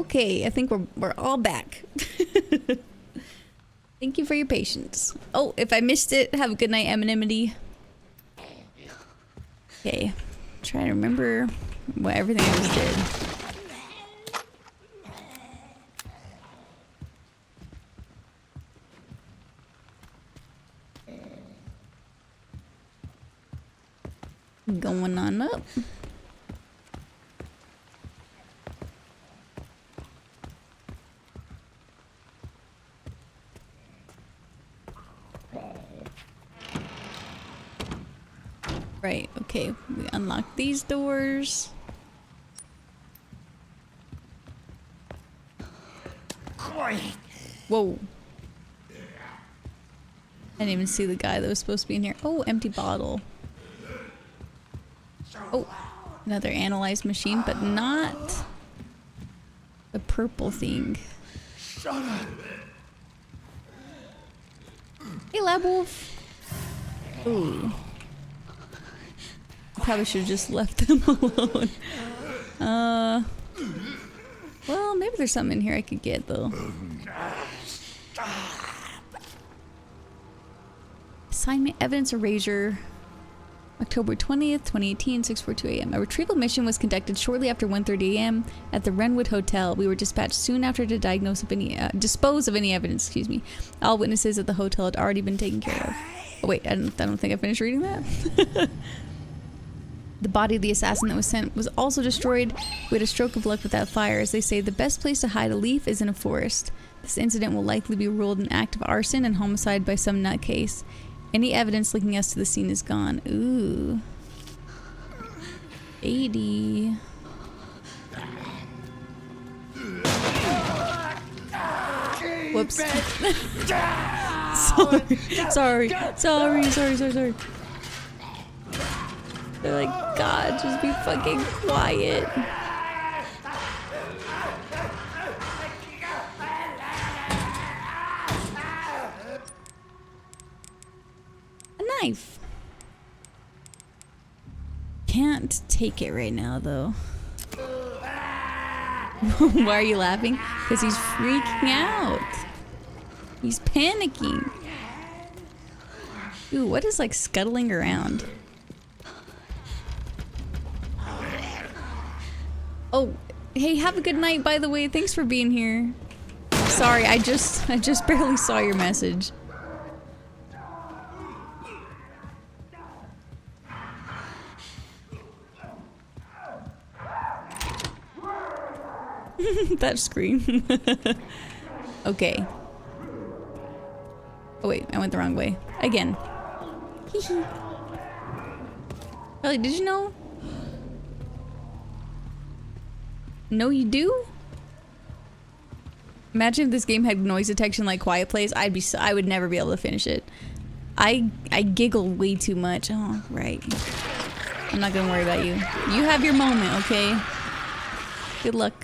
Okay, I think we're all back. Thank you for your patience. Oh, if I missed it, have a good night, anonymity. Okay, try to remember what everything I just did. Going on up. Right, okay. We unlock these doors. Whoa. I didn't even see the guy that was supposed to be in here. Oh, empty bottle. Oh, another analyze machine, but not the purple thing. Hey, Lab Wolf. Ooh. Probably should have just left them alone. Well, maybe there's something in here I could get, though. Assignment evidence erasure. October 20th, 2018, 6:42 a.m. A retrieval mission was conducted shortly after 1:30 a.m. at the Wrenwood Hotel. We were dispatched soon after to dispose of any evidence. Excuse me. All witnesses at the hotel had already been taken care of. Oh wait, I don't think I finished reading that. The body of the assassin that was sent was also destroyed. We had a stroke of luck with that fire. As they say, the best place to hide a leaf is in a forest. This incident will likely be ruled an act of arson and homicide by some nutcase. Any evidence linking us to the scene is gone. Ooh. 80. Whoops. Sorry. They're like, God, just be fucking quiet. A knife. Can't take it right now, though. Why are you laughing? Because he's freaking out. He's panicking. Ooh, what is like scuttling around? Oh, hey, have a good night, by the way. Thanks for being here. Sorry, I just barely saw your message. That scream. Okay. Oh wait, I went the wrong way. Again. Really, did you know? No, you do? Imagine if this game had noise detection like Quiet Place. I would never be able to finish it. I giggle way too much. Oh, right. I'm not gonna worry about you. You have your moment, okay? Good luck.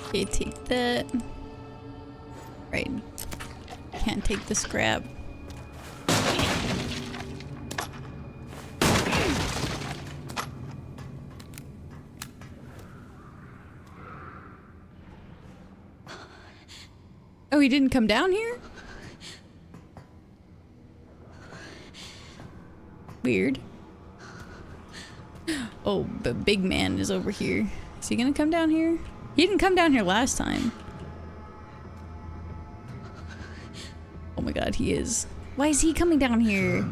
Okay, take that. Right. Can't take the scrap. Oh, he didn't come down here? Weird. Oh, but big man is over here. Is he gonna come down here? He didn't come down here last time. Oh my god, he is. Why is he coming down here?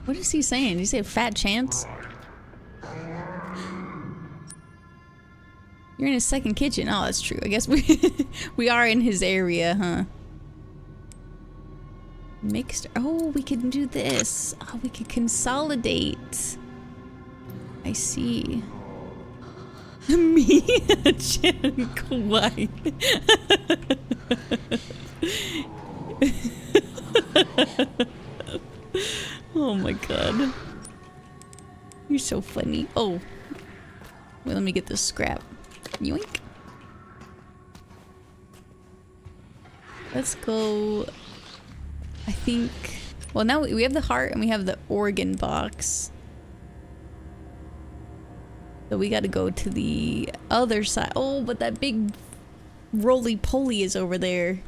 What is he saying? Did he say a fat chance? You're in his second kitchen. Oh, that's true. I guess we are in his area, huh? Mixed. Oh, we can do this. Oh, we could consolidate. I see. Me, Jen, Kauai. Oh my god. You're so funny. Oh. Wait, let me get this scrap. Yoink. Let's go. I think. Well, now we have the heart and we have the organ box. So we gotta go to the other side. Oh, but that big roly-poly is over there.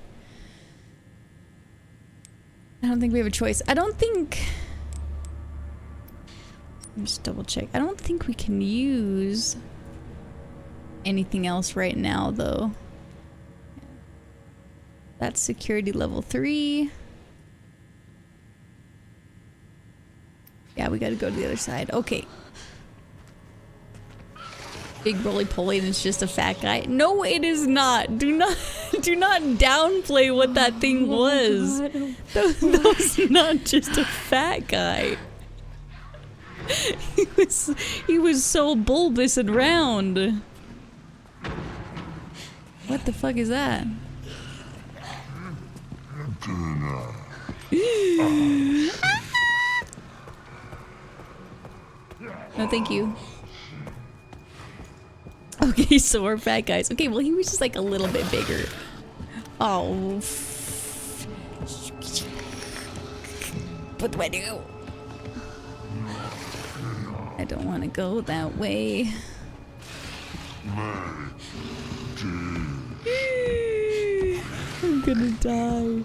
I don't think we have a choice. I don't think... Let me just double check. I don't think we can use anything else right now, though. That's security level 3. Yeah, we gotta go to the other side. Okay. Big roly-poly and it's just a fat guy. No, it is not. Do not downplay what that thing was. That was not just a fat guy. He was so bulbous and round. What the fuck is that? No, thank you. Okay, so we're fat guys. Okay, well, he was just like a little bit bigger. Oh. What do I do? I don't want to go that way. I'm gonna die.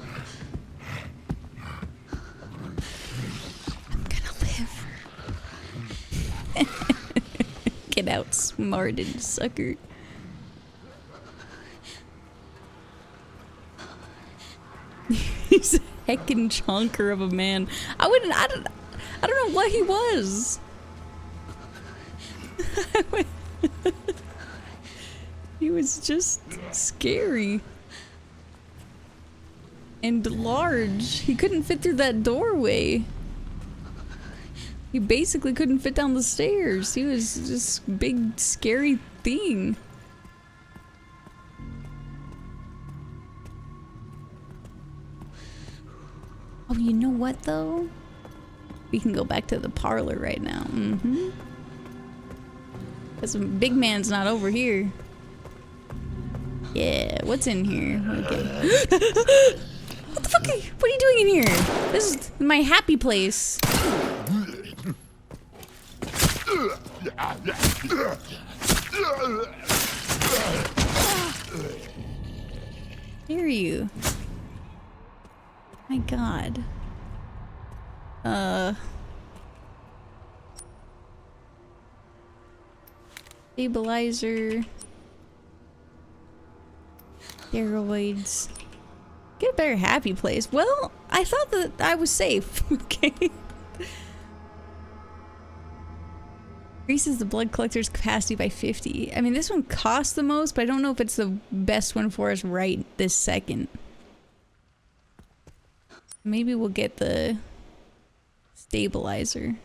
I'm gonna live. Get outsmarted, sucker. He's a heckin' chonker of a man. I don't know what he was. He was just scary. And large. He couldn't fit through that doorway. He basically couldn't fit down the stairs. He was this big, scary thing. Oh, you know what, though? We can go back to the parlor right now. Mm-hmm. Because the big man's not over here. Yeah, what's in here? Okay. What the fuck? What are you doing in here? This is my happy place. Hear you. My God. Stabilizer. Steroids. Get a better happy place. Well, I thought that I was safe. Okay. Increases the blood collector's capacity by 50. I mean, this one costs the most, but I don't know if it's the best one for us right this second. Maybe we'll get the stabilizer.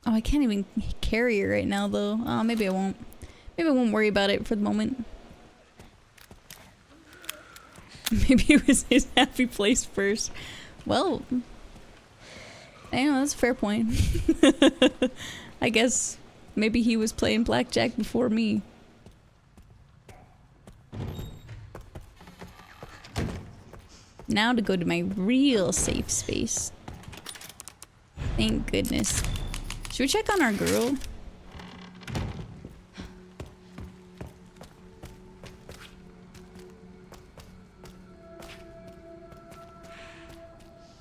Oh, I can't even carry it right now, though. Oh, maybe I won't. Maybe I won't worry about it for the moment. Maybe it was his happy place first. Well, I know, that's a fair point. I guess maybe he was playing blackjack before me. Now to go to my real safe space. Thank goodness. Should we check on our girl?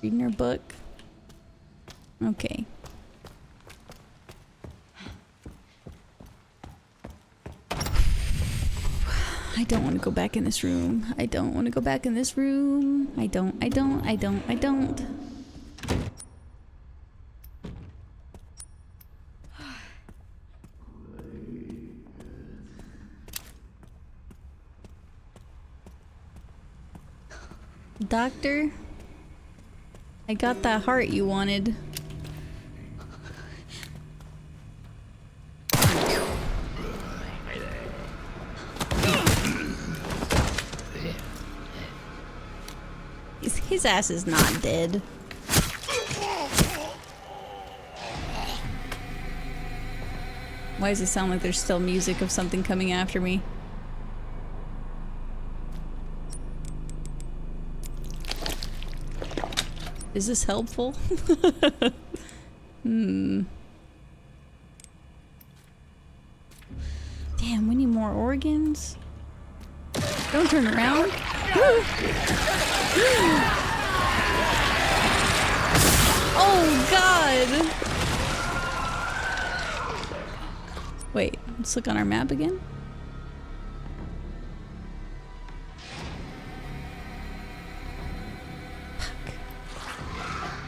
Reading her book. Okay. I don't want to go back in this room. I don't want to go back in this room. I don't. Doctor? I got that heart you wanted. His ass is not dead. Why does it sound like there's still music of something coming after me? Is this helpful? Damn, we need more organs. Don't turn around. Oh god! Wait, let's look on our map again. Fuck.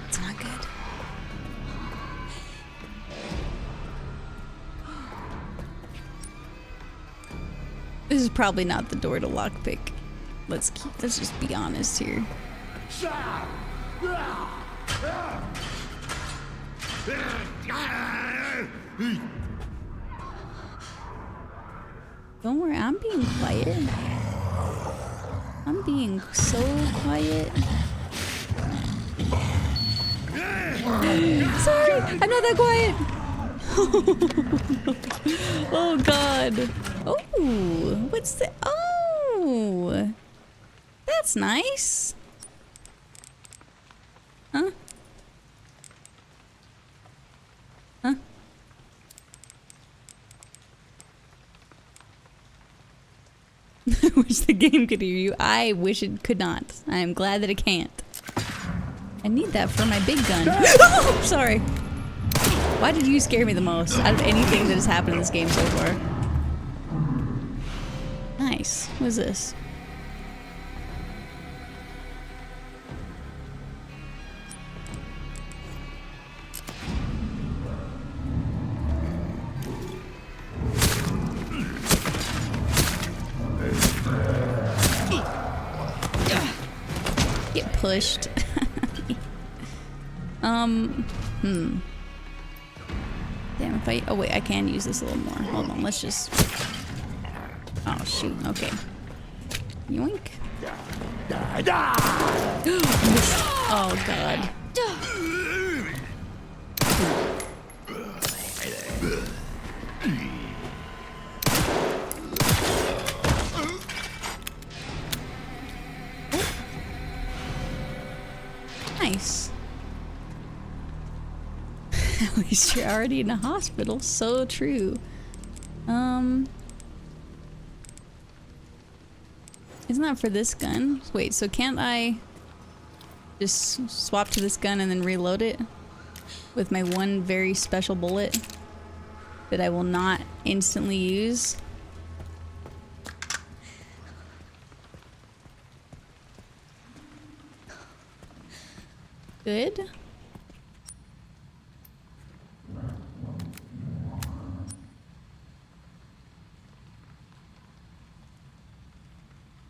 It's not good. This is probably not the door to lockpick. Let's just be honest here. Don't worry, I'm being quiet. I'm being so quiet. Sorry, I'm not that quiet. Oh god. Oh, what's the? Oh, that's nice. Huh? Huh? I wish the game could hear you. I wish it could not. I am glad that it can't. I need that for my big gun. Oh, sorry. Why did you scare me the most out of anything that has happened in this game so far? Nice. What is this? Get pushed. Damn, if I... Oh, wait, I can use this a little more. Hold on, let's just... Oh, shoot. Okay. Yoink. Oh, God. Nice. At least you're already in a hospital. So true. Isn't that for this gun? Wait, so can't I just swap to this gun and then reload it with my one very special bullet that I will not instantly use? Good.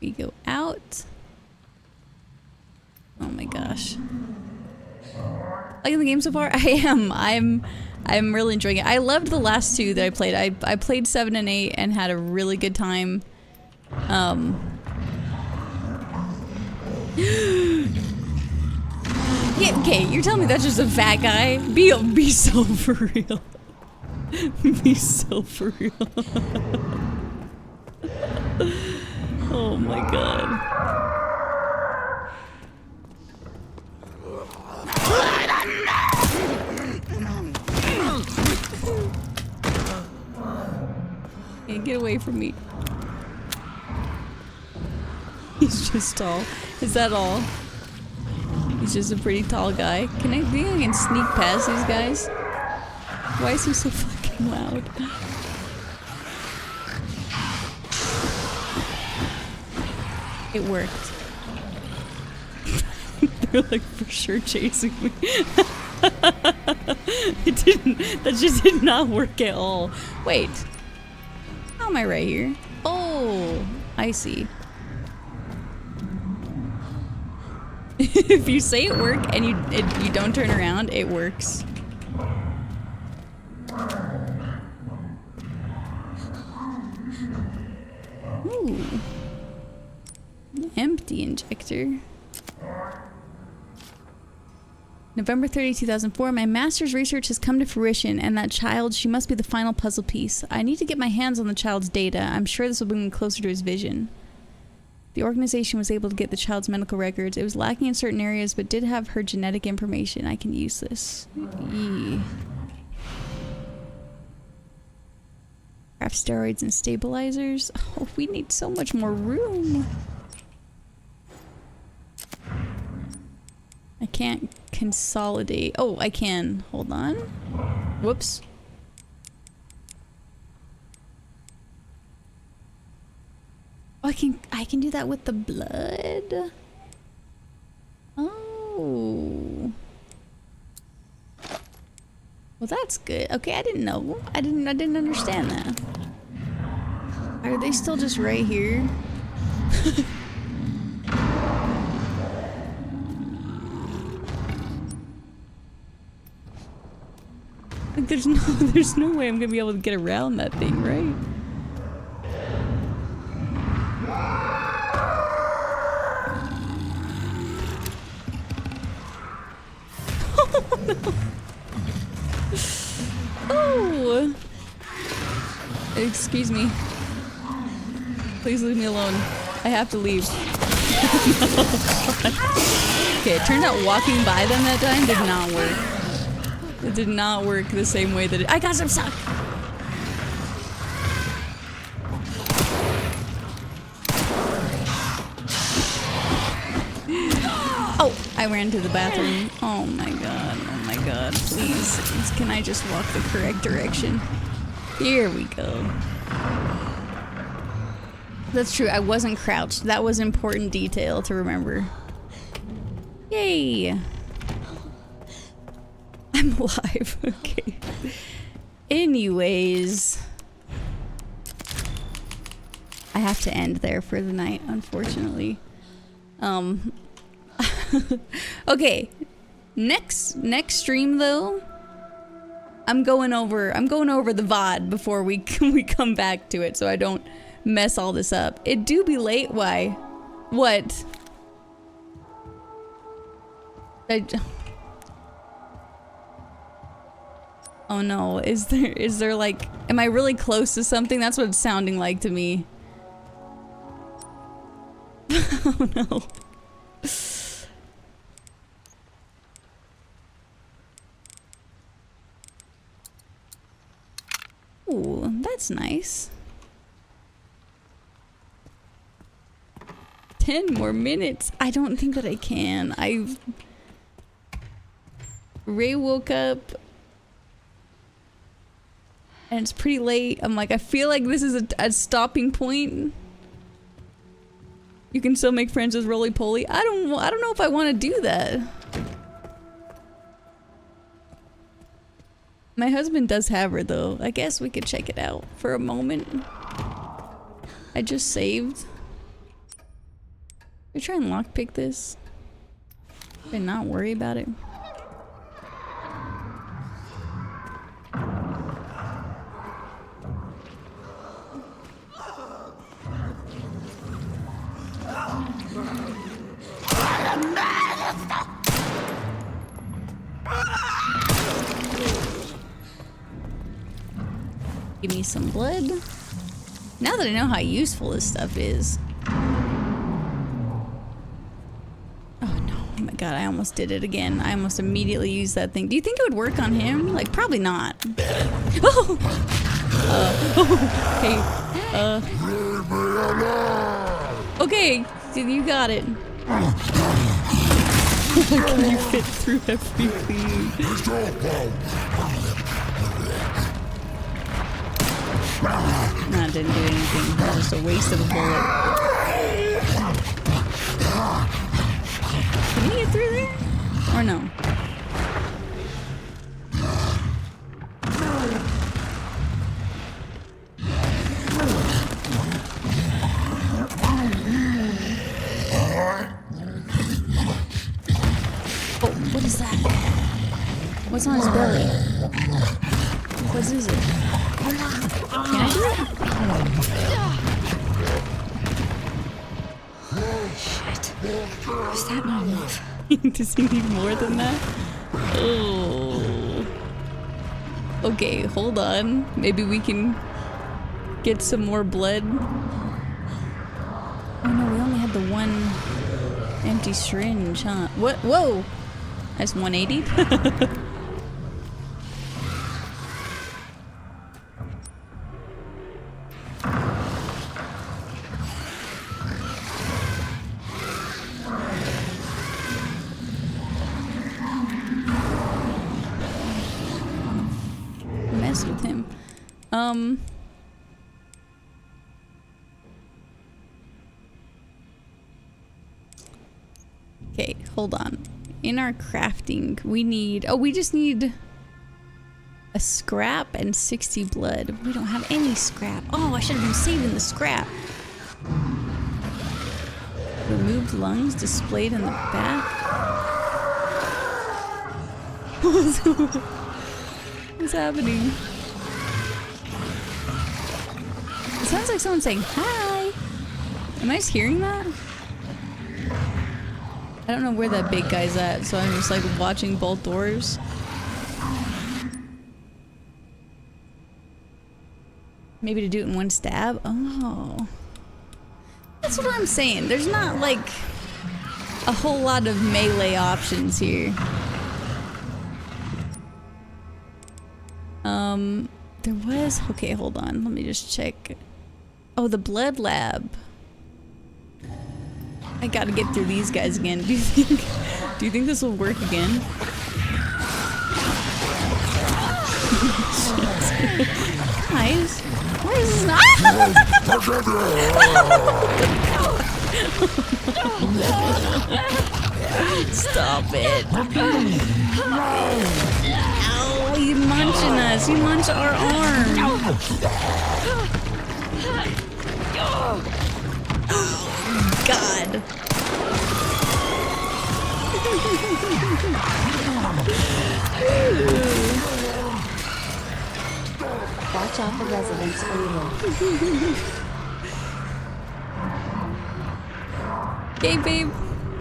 We go out. Oh my gosh. Liking the game so far? I am. I'm really enjoying it. I loved the last two that I played. I played 7 and 8 and had a really good time. Yeah, okay, you're telling me that's just a fat guy? Be so for real. Be so for real. Oh my god. Hey, get away from me. He's just tall. Is that all? He's just a pretty tall guy. Can I think I can sneak past these guys? Why is he so fucking loud? It worked. They're like for sure chasing me. It didn't. That just did not work at all. Wait. How am I right here? Oh, I see. If you say it worked and you don't turn around, it works. Ooh. Empty injector. November 30, 2004. My master's research has come to fruition, and that child, she must be the final puzzle piece. I need to get my hands on the child's data. I'm sure this will bring me closer to his vision. The organization was able to get the child's medical records. It was lacking in certain areas, but did have her genetic information. I can use this. Yee. Craft steroids and stabilizers. Oh, we need so much more room. I can't consolidate. Oh, I can. Hold on. Whoops. Oh, I can do that with the blood. Oh. Well, that's good. Okay, I didn't know. I didn't understand that. Are they still just right here? Like there's no way I'm gonna be able to get around that thing, right? Oh no. Oh! Excuse me. Please leave me alone. I have to leave. Okay, it turned out walking by them that time did not work. It did not work the same way that I got some suck! Oh! I ran to the bathroom. Oh my god. Oh my god. Please. Can I just walk the correct direction? Here we go. That's true. I wasn't crouched. That was important detail to remember. Yay! I'm alive. Okay. Anyways. I have to end there for the night, unfortunately. Okay. Next stream though, I'm going over the VOD before we come back to it so I don't mess all this up. It do be late. Why? What? Oh no, is there like, am I really close to something? That's what it's sounding like to me. Oh no. Ooh, that's nice. 10 more minutes. I don't think that I can. Ray woke up and it's pretty late. I'm like, I feel like this is a stopping point. You can still make friends with Roly Poly. I don't know if I want to do that. My husband does have her though. I guess we could check it out for a moment. I just saved. Should I try and lockpick this? And not worry about it. Give me some blood. Now that I know how useful this stuff is. Oh no, oh my god, I almost did it again. I almost immediately used that thing. Do you think it would work on him? Like, probably not. Oh! Hey, okay, you got it. Can you fit through everything? Nah, it didn't do anything. It was just a waste of a bullet. Can you get through there? Or no? Oh, what is that? What's on his belly? What is it? Can I do it? Shit. Is that not enough? Does he need more than that? Oh. Okay, hold on. Maybe we can get some more blood. Oh no, we only had the one empty syringe, huh? What? Whoa! That's 180? Mess with him. Okay, hold on. In our crafting, we need... Oh, we just need a scrap and 60 blood. We don't have any scrap. Oh, I should have been saving the scrap. Removed lungs displayed in the back. What's happening? It sounds like someone saying hi. Am I just hearing that? I don't know where that big guy's at, so I'm just like watching both doors. Maybe to do it in one stab? Oh. That's what I'm saying. There's not like a whole lot of melee options here. There was... Okay, hold on. Let me just check. Oh, the blood lab. I gotta get through these guys again. Do you think this will work again? Guys, where is this? Stop it. Ow, he's munching us. He munched our arm. God. Watch out for residents evil. Hey, babe.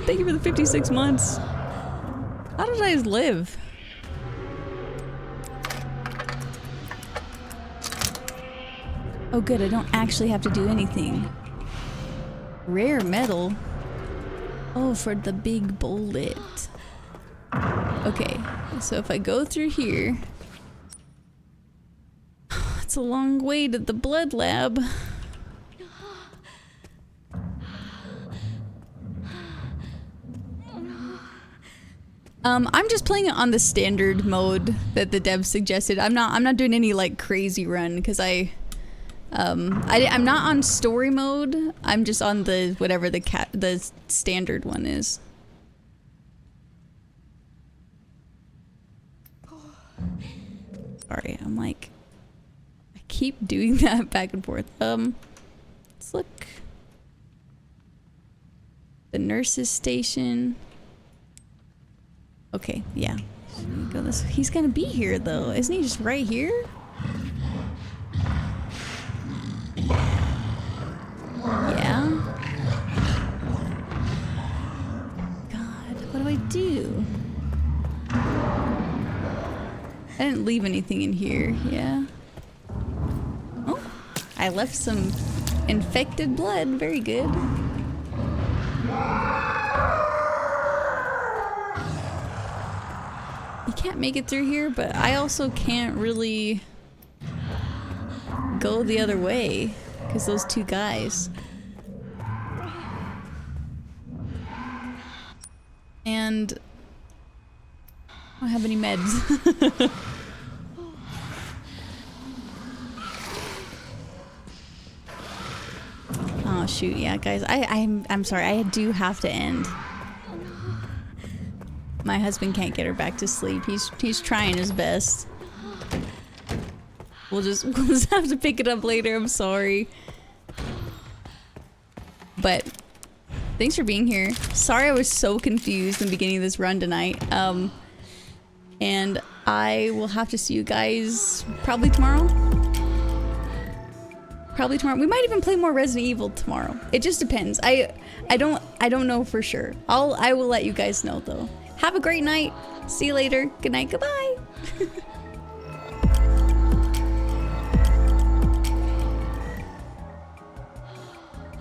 Thank you for the 56 months. How did I live? Oh, good. I don't actually have to do anything. Rare metal. Oh, for the big bullet. Okay, so if I go through here, it's a long way to the blood lab. I'm just playing it on the standard mode that the devs suggested. I'm not doing any like crazy run because I'm not on story mode. I'm just on the whatever the standard one is. Sorry, I'm like I keep doing that back and forth. Let's look. The nurse's station. Okay, yeah. Go this. He's gonna be here though, isn't he? Just right here. Yeah. God, what do I do? I didn't leave anything in here. Yeah. Oh, I left some infected blood. Very good. You can't make it through here, but I also can't really go the other way because those two guys. And I don't have any meds. Oh shoot, yeah guys, I'm sorry, I do have to end. My husband can't get her back to sleep. He's trying his best. We'll just have to pick it up later. I'm sorry. But thanks for being here. Sorry I was so confused in the beginning of this run tonight. And I will have to see you guys probably tomorrow. Probably tomorrow. We might even play more Resident Evil tomorrow. It just depends. I don't know for sure. I will let you guys know though. Have a great night. See you later. Good night. Goodbye.